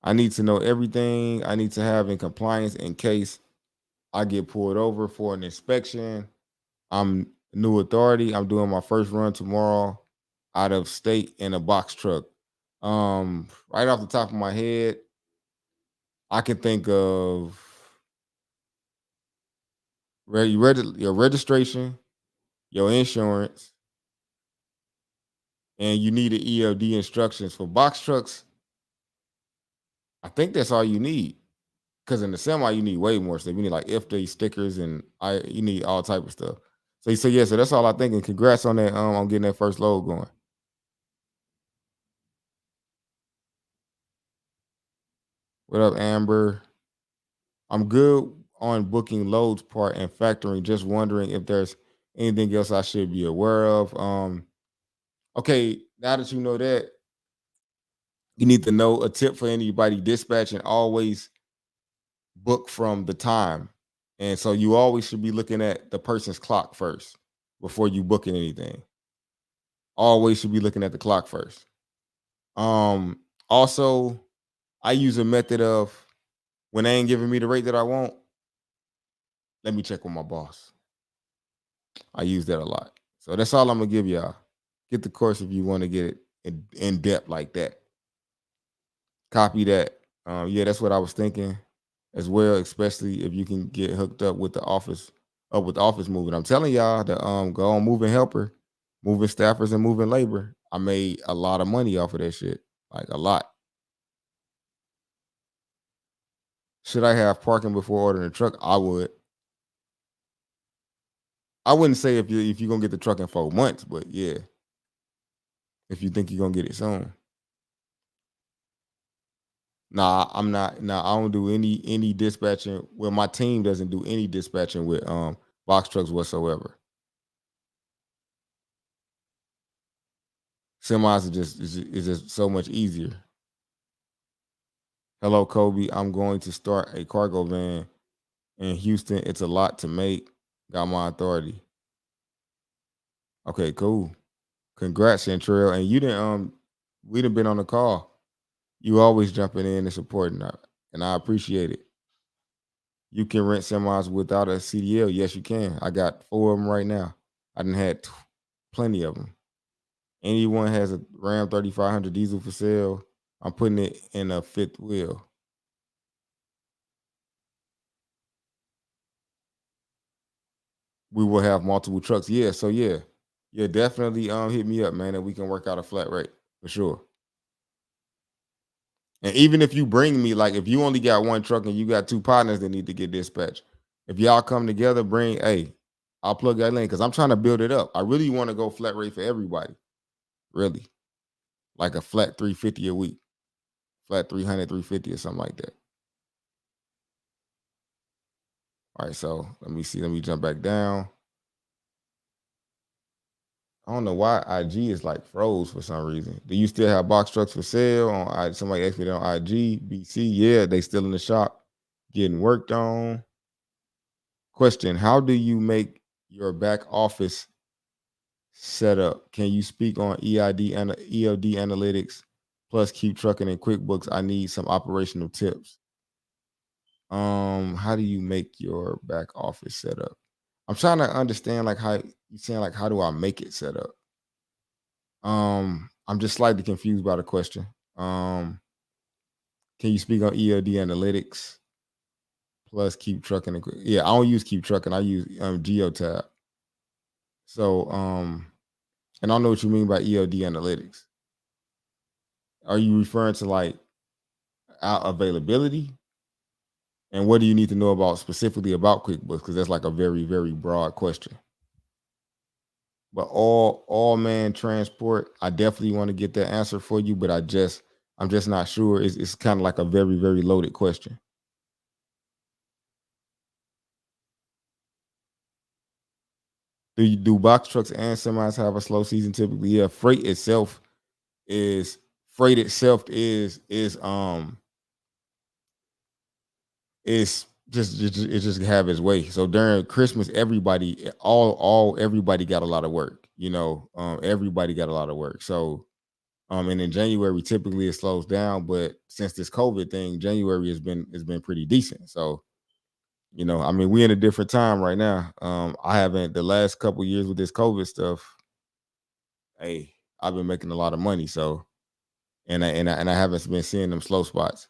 I need to know everything I need to have in compliance in case I get pulled over for an inspection. I'm new authority. I'm doing my first run tomorrow out of state in a box truck. Right off the top of my head, I can think of your registration, your insurance, and you need an ELD instructions for box trucks. I think that's all you need. Because in the semi, you need way more stuff. You need like IFTA stickers and you need all type of stuff. So yeah, so that's all I think. And congrats on that, on getting that first load going. What up, Amber? I'm good on booking loads part and factoring. Just wondering if there's anything else I should be aware of. Okay, now that you know that, you need to know a tip for anybody dispatching, always book from the time. And so you always should be looking at the person's clock first before you booking anything. Always should be looking at the clock first. Also, I use a method of when they ain't giving me the rate that I want, let me check with my boss. I use that a lot. So that's all I'm gonna give y'all. Get the course if you want to get it in depth like that. Copy that. Yeah, that's what I was thinking as well, especially if you can get hooked up with the office, moving. I'm telling y'all to go on Moving Helper, moving staffers and moving labor. I made a lot of money off of that shit. Like a lot. Should I have parking before ordering a truck? I would. I wouldn't say if you're gonna get the truck in 4 months, but yeah, if you think you're gonna get it soon. Nah, I'm not. Nah, I don't do any dispatching. Well, my team doesn't do any dispatching with box trucks whatsoever. Semis are just so much easier. Hello, Kobe. I'm going to start a cargo van in Houston. It's a lot to make. Got my authority. Okay, cool. Congrats, Chantrell. And you didn't we done been on the call. You always jumping in and supporting that, and I appreciate it. You can rent semis without a CDL. Yes, you can. I got 4 of them right now. I done had plenty of them. Anyone has a Ram 3500 diesel for sale, I'm putting it in a fifth wheel. We will have multiple trucks. Yeah, so yeah. Yeah, definitely hit me up, man, and we can work out a flat rate for sure. And even if you bring me, like if you only got 1 truck and you got 2 partners that need to get dispatched, if y'all come together, I'll plug that in because I'm trying to build it up. I really want to go flat rate for everybody. Really. Like a flat 350 a week. Flat 300, 350 or something like that. All right, so let me see. Let me jump back down. I don't know why IG is like froze for some reason. Do you still have box trucks for sale on somebody asked me that on IG, BC? Yeah, they still in the shop getting worked on. Question: how do you make your back office setup? Can you speak on EID and ELD analytics plus keep trucking and QuickBooks? I need some operational tips. How do you make your back office setup? I'm trying to understand like how you saying like how do I make it set up? I'm just slightly confused by the question. Can you speak on ELD analytics plus keep trucking? Yeah, I don't use keep trucking. I use Geotab. So, and I don't know what you mean by ELD analytics. Are you referring to like our availability? And what do you need to know about specifically about QuickBooks? Because that's like a very, very broad question. But all man transport, I definitely want to get that answer for you, but I'm just not sure. It's kind of like a very, very loaded question. Do box trucks and semis have a slow season typically? Yeah, is freight itself is it just have its way. So during Christmas, everybody got a lot of work. Everybody got a lot of work. So and in January typically it slows down, but since this COVID thing, January has been pretty decent. So I mean, we in a different time right now. I haven't the last couple years with this COVID stuff. Hey, I've been making a lot of money, so and I haven't been seeing them slow spots.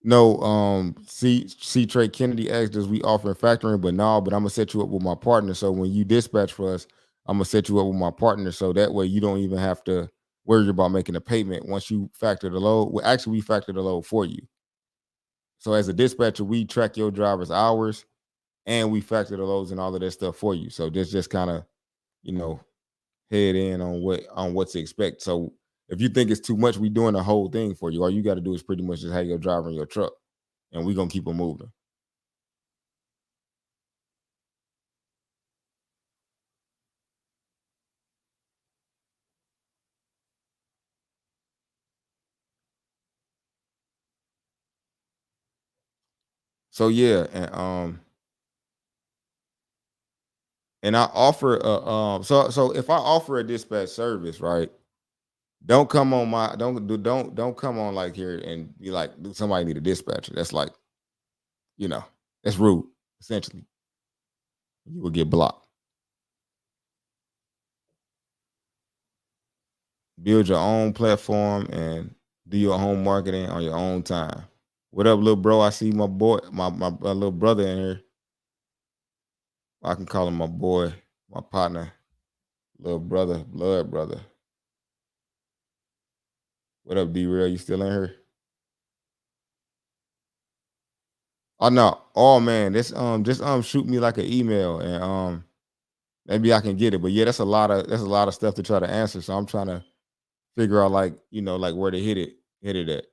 No, C Trey Kennedy asked, does we offer factoring? But no, but I'm gonna set you up with my partner. So when you dispatch for us, I'm gonna set you up with my partner. So that way you don't even have to worry about making a payment once you factor the load. Well, actually, we factor the load for you. So as a dispatcher, we track your driver's hours and we factor the loads and all of that stuff for you. So just kind of, you know, head in on what to expect. So if you think it's too much, we doing the whole thing for you. All you got to do is pretty much just have your driver in your truck, and we gonna keep them moving. So yeah, and I offer so if I offer a dispatch service, right? Don't come on my don't come on like here and be like, "Do somebody need a dispatcher?" That's like, you know, that's rude. Essentially, you will get blocked. Build your own platform and do your own marketing on your own time. What up, little bro? I see my boy, my little brother in here. I can call him my boy, my partner, little brother, blood brother. What up, D Real? You still in here? Oh no. Oh man, this just shoot me like an email and maybe I can get it. But yeah, that's a lot of stuff to try to answer. So I'm trying to figure out like, like where to hit it at.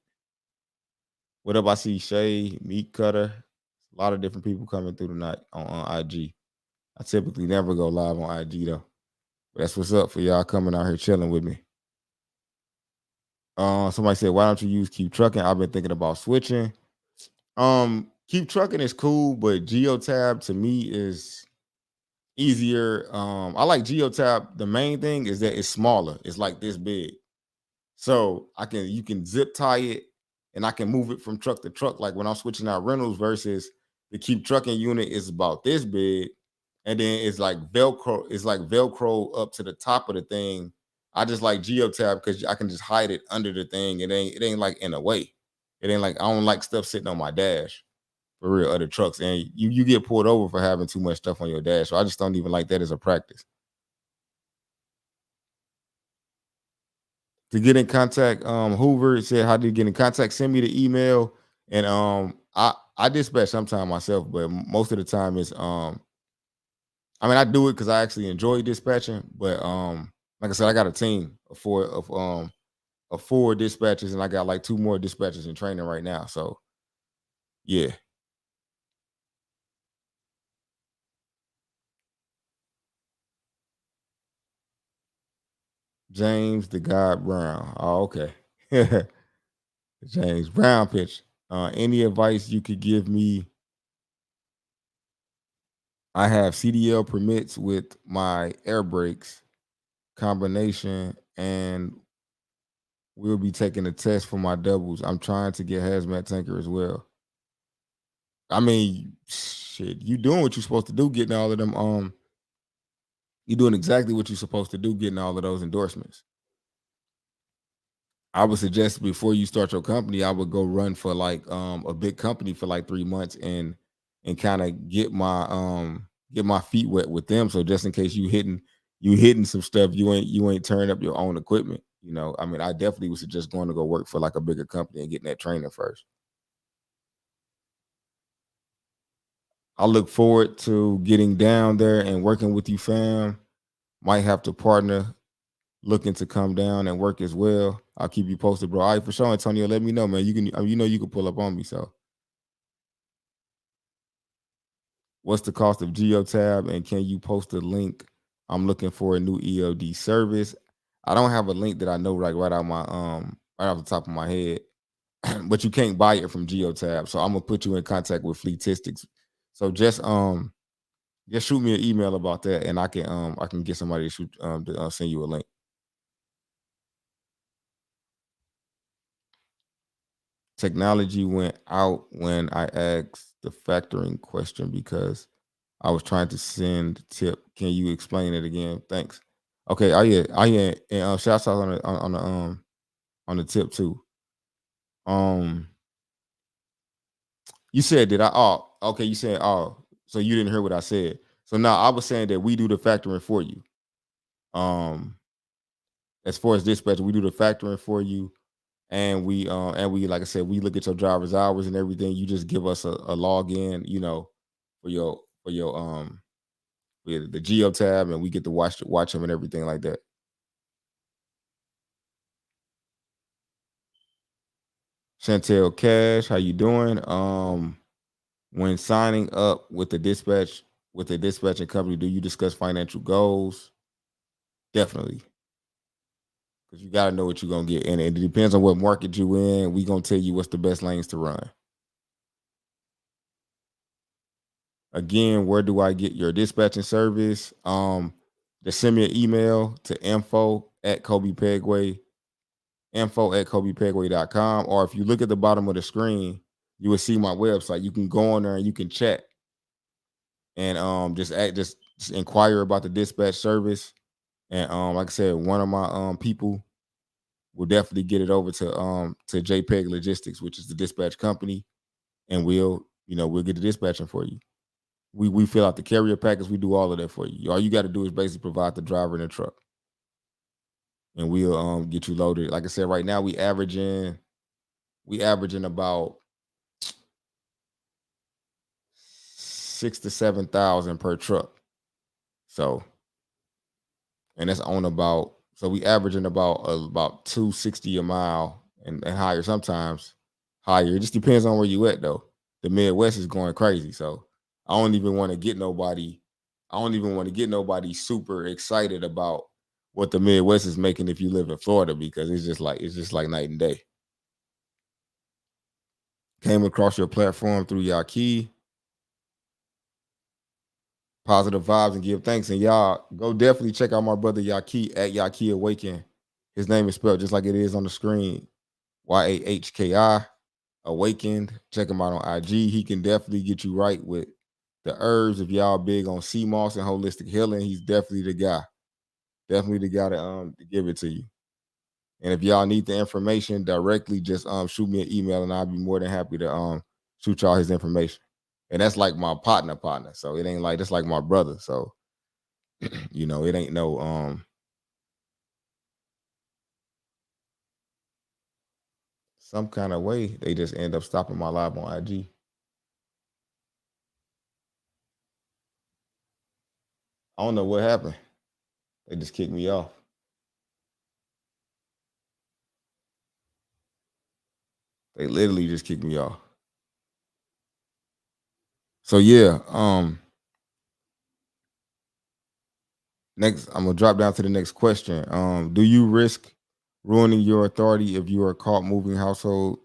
What up? I see Shay, Meat Cutter, a lot of different people coming through tonight on IG. I typically never go live on IG though. But that's what's up for y'all coming out here chilling with me. Somebody said, why don't you use Keep Trucking? I've been thinking about switching. Keep Trucking is cool, but Geotab to me is easier. I like Geotab. The main thing is that it's smaller. It's like this big. So you can zip tie it and I can move it from truck to truck. Like when I'm switching out rentals versus the Keep Trucking unit is about this big. And then it's like Velcro up to the top of the thing. I just like Geotab because I can just hide it under the thing. It ain't like in a way. It ain't like I don't like stuff sitting on my dash for real, other trucks. And you get pulled over for having too much stuff on your dash. So I just don't even like that as a practice. To get in contact, Hoover said, how do you get in contact? Send me the email. And I dispatch sometime myself, but most of the time it's I mean I do it because I actually enjoy dispatching, but like I said, I got a team of four dispatchers and I got like two more dispatchers in training right now. So yeah. James the God Brown. Oh, okay. James Brown pitch. Any advice you could give me? I have CDL permits with my air brakes combination, and we'll be taking a test for my doubles. I'm trying to get hazmat tanker as well. I mean, shit, you doing what you're supposed to do, getting all of them. You doing exactly what you're supposed to do, getting all of those endorsements. I would suggest before you start your company, I would go run for like a big company for like 3 months and kind of get my feet wet with them. So just in case you hitting some stuff, you ain't turning up your own equipment. I mean, I definitely would suggest going to go work for like a bigger company and getting that training first. I look forward to getting down there and working with you, fam. Might have to partner looking to come down and work as well. I'll keep you posted, bro. All right, for sure, Antonio. Let me know, man. You can pull up on me. So What's the cost of Geotab, and can you post a link? I'm looking for a new ELD service. I don't have a link that I know right out my right off the top of my head, but you can't buy it from Geotab. So I'm gonna put you in contact with Fleetistics. So just shoot me an email about that, and I can get somebody to send you a link. Technology went out when I asked the factoring question because I was trying to send tip. Can you explain it again? Thanks. Okay. Oh yeah. And shouts out on the tip too. Um, you said that I okay. You said so you didn't hear what I said. So now I was saying that we do the factoring for you. Um, as far as dispatch, we do the factoring for you, and we like I said, we look at your driver's hours and everything. You just give us a login, for your with the Geo tab, and we get to watch them and everything like that. Chantel Cash, how you doing? When signing up with the dispatching company, do you discuss financial goals? Definitely, because you got to know what you're gonna get, and it depends on what market you in. We gonna tell you what's the best lanes to run. Again, where do I get your dispatching service? Just send me an email to info@kobepegway.com, or if you look at the bottom of the screen, you will see my website. You can go on there and you can chat and just inquire about the dispatch service. And like I said, one of my people will definitely get it over to JPEG Logistics, which is the dispatch company, and we'll get the dispatching for you. We fill out the carrier package. We do all of that for you. All you got to do is basically provide the driver and the truck, and we'll get you loaded. Like I said, right now we averaging about 6 to 7 thousand per truck. So, and that's on about, so we averaging about 260 a mile and higher, sometimes higher. It just depends on where you at though. The Midwest is going crazy, so I don't even want to get nobody. I don't even want to get nobody super excited about what the Midwest is making if you live in Florida, because it's just like night and day. Came across your platform through Yaki. Positive vibes and give thanks. And y'all go definitely check out my brother Yaki at Yaki Awaken. His name is spelled just like it is on the screen. YAHKI Awakened. Check him out on IG. He can definitely get you right with the herbs. If y'all big on sea moss and holistic healing, he's definitely the guy. Definitely the guy to give it to you. And if y'all need the information directly, just shoot me an email and I'll be more than happy to shoot y'all his information. And that's like my partner. So it ain't like that's like my brother. So it ain't no some kind of way they just end up stopping my live on IG. I don't know what happened. They just kicked me off. They literally just kicked me off. So yeah, next I'm gonna drop down to the next question. Do you risk ruining your authority if you are caught moving household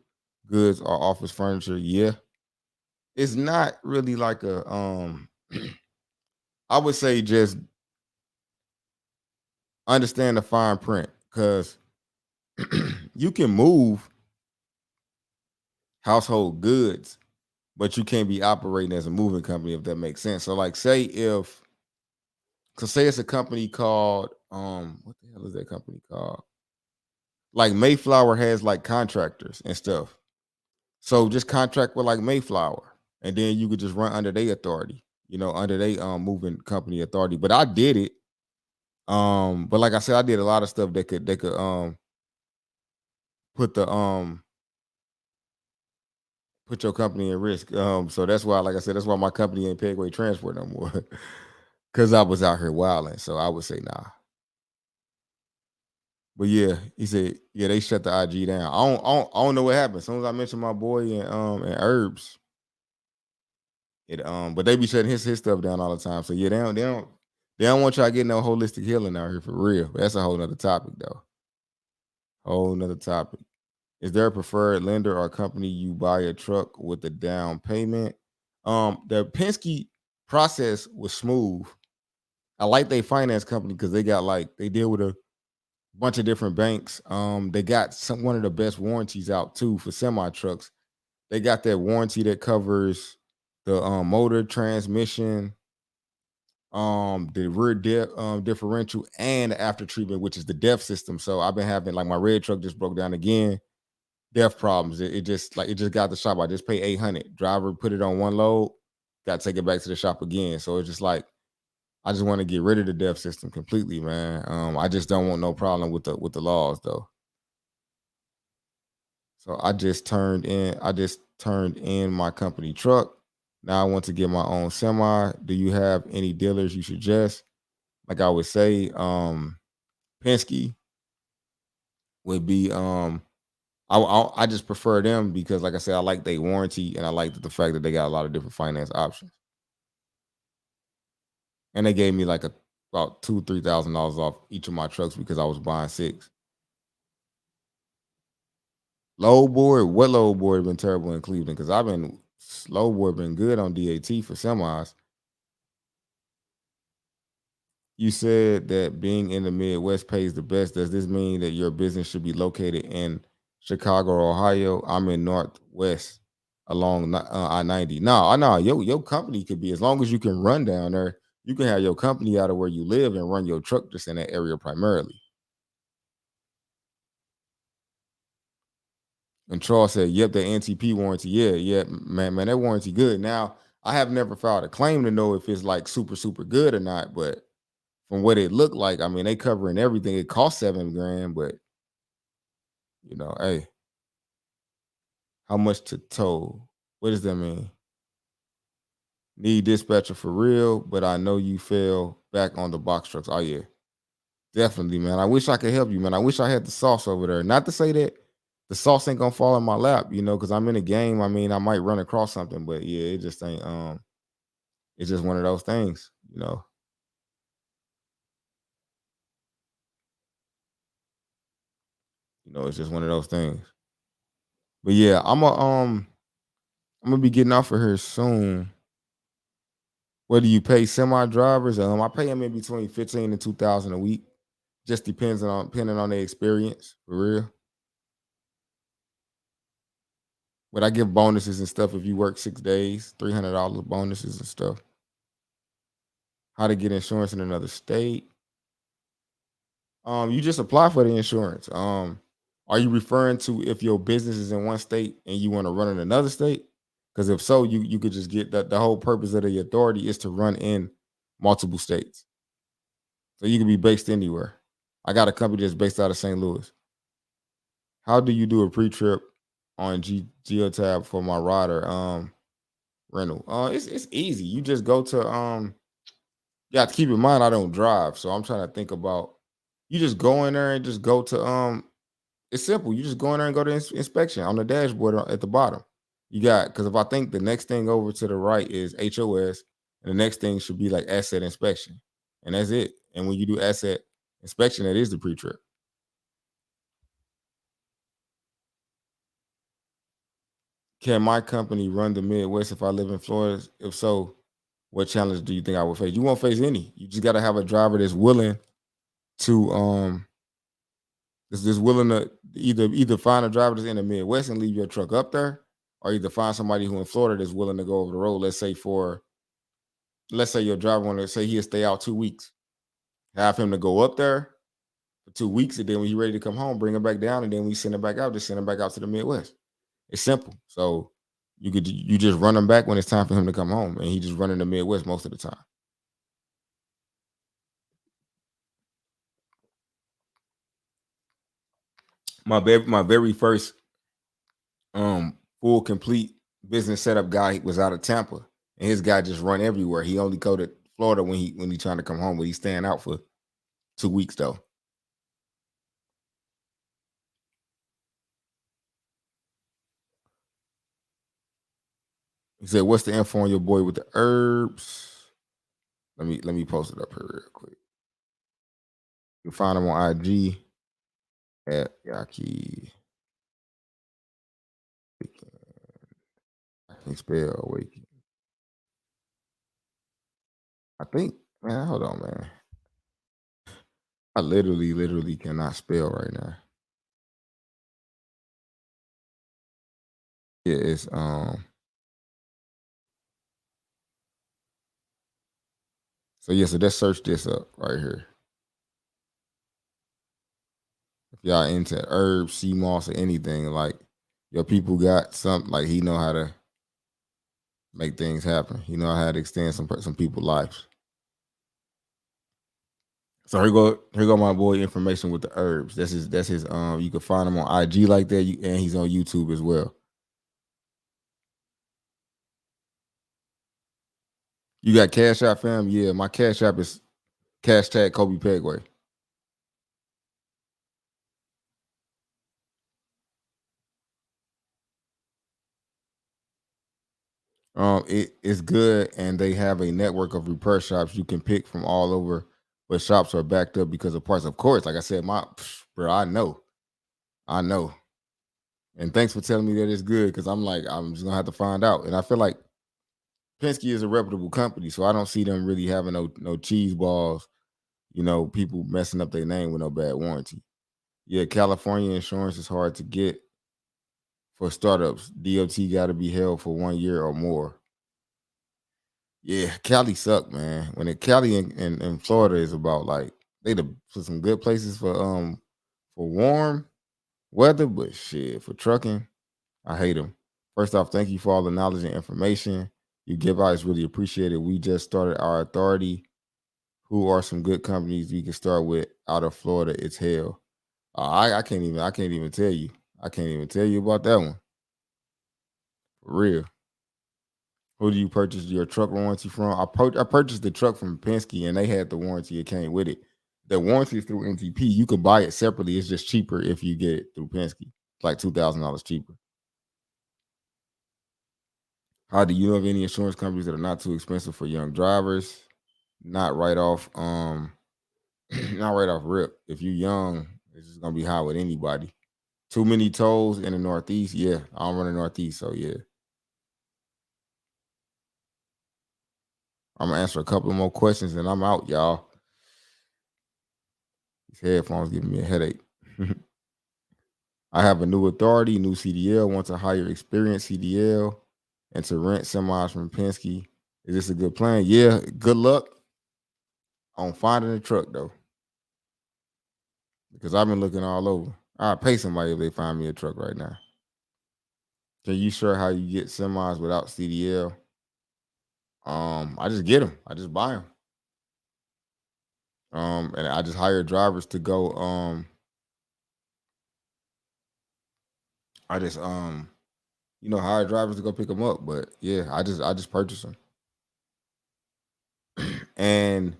goods or office furniture? Yeah. It's not really like a I would say just understand the fine print, because you can move household goods, but you can't be operating as a moving company, if that makes sense. So like say it's a company called what the hell is that company called? Like Mayflower has like contractors and stuff. So just contract with like Mayflower, and then you could just run under their authority, under their moving company authority. But I did it. But like I said, I did a lot of stuff that could put the put your company at risk. So that's why, like I said, that's why my company ain't Pegway Transport no more. Cause I was out here wilding. So I would say nah. But yeah, he said, yeah, they shut the IG down. I don't know what happened. As soon as I mentioned my boy and Herbs, But they be shutting his stuff down all the time. So yeah, they don't want y'all getting no holistic healing out here for real. But that's a whole nother topic though. Whole nother topic. Is there a preferred lender or company you buy a truck with a down payment? The Penske process was smooth. I like their finance company because they deal with a bunch of different banks. They got one of the best warranties out too for semi trucks. They got that warranty that covers the motor, transmission, the rear differential, and the after treatment, which is the DEF system. So I've been having, like, my red truck just broke down again. DEF problems. It just got the shop. I just paid 800. Driver put it on one load, got to take it back to the shop again. So it's just like I just want to get rid of the DEF system completely, man. I just don't want no problem with the laws though. So I just turned in my company truck. Now I want to get my own semi. Do you have any dealers you suggest? Like I would say, Penske would be I just prefer them because, like I said, I like their warranty and I like the fact that they got a lot of different finance options. And they gave me like about $2,000-$3,000 off each of my trucks because I was buying 6. Low board, what low board been terrible in Cleveland? Because low board been good on DAT for semis. You said that being in the Midwest pays the best. Does this mean that your business should be located in Chicago, Ohio? I'm in Northwest along I-90. No, your company could be, as long as you can run down there, you can have your company out of where you live and run your truck just in that area primarily. And Charles said, "Yep, the NTP warranty. Yeah, man, that warranty good." Now, I have never filed a claim to know if it's like super, super good or not, but from what it looked like, I mean, they covering everything. It cost $7,000, but hey, how much to tow? What does that mean? Need dispatcher for real, but I know you fell back on the box trucks. Oh yeah, definitely, man. I wish I could help you, man. I wish I had the sauce over there. Not to say that the sauce ain't gonna fall in my lap, because I'm in a game. I mean, I might run across something, but yeah, it just ain't. It's just one of those things. It's just one of those things. But yeah, I'm gonna be getting off of here soon. What do you pay semi drivers? I pay them in between 15 and 2,000 a week. Just depending on their experience, for real. But I give bonuses and stuff if you work 6 days, $300 bonuses and stuff. How to get insurance in another state? You just apply for the insurance. Are you referring to if your business is in one state and you want to run in another state? Because if so, you could just get that. The whole purpose of the authority is to run in multiple states, so you can be based anywhere. I got a company that's based out of St. Louis. How do you do a pre-trip on Geotab for my rider rental? It's easy. You just go to you have to keep in mind I don't drive, so I'm trying to think about. You just go in there and just go to It's simple. You just go in there and go to inspection on the dashboard at the bottom. Because if I think the next thing over to the right is HOS, and the next thing should be like asset inspection, and that's it. And when you do asset inspection, that is the pre-trip. Can my company run the Midwest if I live in Florida? If so, what challenge do you think I would face? You won't face any. You just got to have a driver that's willing to is just willing to either find a driver that's in the Midwest and leave your truck up there, or either find somebody who in Florida that's willing to go over the road. Let's say your driver want to say he'll stay out 2 weeks. Have him to go up there for 2 weeks, and then when he's ready to come home, bring him back down, and then we send him back out. Just send him back out to the Midwest. It's simple. So you just run him back when it's time for him to come home, and he just running the Midwest most of the time. My very first full complete business setup guy was out of Tampa, and his guy just run everywhere. He only go to Florida when he trying to come home, but he's staying out for 2 weeks though. You said, what's the info on your boy with the herbs? Let me post it up here real quick. You can find him on IG at Yaki. I can't spell Awaken. I think, man, hold on, man. I literally cannot spell right now. Yeah, it's so yeah, so let's search this up right here. If y'all into herbs, sea moss, or anything, like your people got something, like he know how to make things happen. He know how to extend some people's lives. So here go my boy information with the herbs. That's his you can find him on IG like that, and he's on YouTube as well. You got Cash App, fam? Yeah, my Cash App is hashtag Kobe Pegway. It's good, and they have a network of repair shops you can pick from all over, but shops are backed up because of parts. Of course, like I said, bro, I know, and thanks for telling me that it's good because I'm just gonna have to find out, and I feel like Penske is a reputable company, so I don't see them really having no cheese balls, people messing up their name with no bad warranty. Yeah, California insurance is hard to get for startups. DOT got to be held for 1 year or more. Yeah, Cali suck, man. When it Cali and Florida is about like they for some good places for warm weather, but shit for trucking, I hate them. First off, thank you for all the knowledge and information you give out. It's really appreciated. We just started our authority. Who are some good companies we can start with out of Florida? It's hell. I can't even tell you. I can't even tell you about that one. For real. Who do you purchase your truck warranty from? I purchased the truck from Penske, and they had the warranty. It came with it. The warranty is through MTP. You can buy it separately. It's just cheaper if you get it through Penske. It's like $2,000 cheaper. How do you know of any insurance companies that are not too expensive for young drivers? Not right off, not right off rip. If you're young, it's just gonna be high with anybody. Too many tolls in the Northeast. Yeah, I don't run the Northeast, so yeah. I'm gonna answer a couple more questions and I'm out, y'all. These headphones giving me a headache. I have a new authority, new CDL, want to hire experienced CDL and to rent semis from Penske. Is this a good plan? Yeah, good luck on finding a truck though. Because I've been looking all over. I'd pay somebody if they find me a truck right now. Can you share how you get semis without CDL? I just get them. I just buy them. And I just hire drivers to go. I just hire drivers to go pick them up. But yeah, I just purchase them. And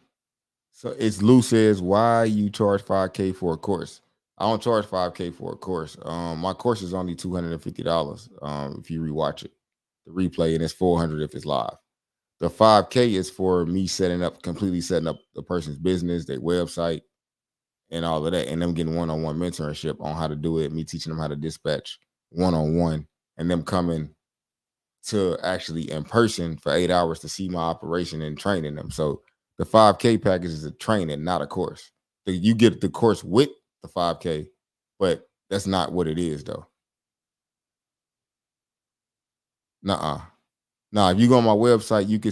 so it's Lou says, why you charge 5K for a course? I don't charge 5K for a course. My course is only $250. If you rewatch it, the replay, and it's 400 if it's live. The 5K is for me completely setting up the person's business, their website, and all of that, and them getting one-on-one mentorship on how to do it, me teaching them how to dispatch one-on-one, and them coming to actually in person for 8 hours to see my operation and training them. So the 5K package is a training, not a course. You get the course with the 5K, but that's not what it is though. Nuh-uh. Nah, if you go on my website, you can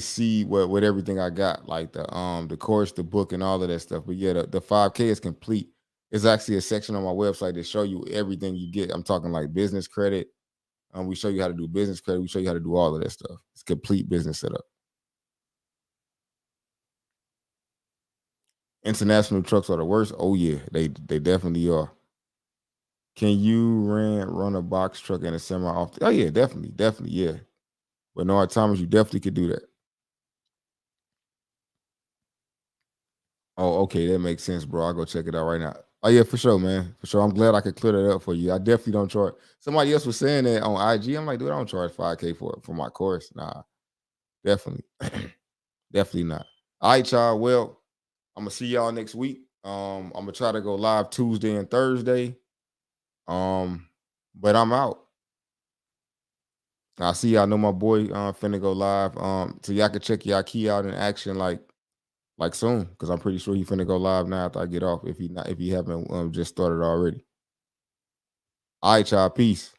see what everything I got, like the course, the book, and all of that stuff. But yeah, the 5K is complete. It's actually a section on my website that show you everything you get. I'm talking like business credit. We show you how to do business credit. We show you how to do all of that stuff. It's complete business setup. International trucks are the worst. Oh yeah, they definitely are. Can you run a box truck and a semi off? Oh yeah, definitely, yeah. But no, Thomas, you definitely could do that. Oh, okay, that makes sense, bro. I'll go check it out right now. Oh yeah, for sure, man. For sure. I'm glad I could clear that up for you. I definitely don't charge. Somebody else was saying that on IG. I'm like, dude, I don't charge 5K for my course. Nah, definitely. Definitely not. All right, y'all. Well, I'm gonna see y'all next week. I'm gonna try to go live Tuesday and Thursday. But I'm out. I see y'all know my boy finna go live. So y'all can check y'all key out in action like soon, because I'm pretty sure he finna go live now after I get off. If he haven't just started already. All right, y'all. Peace.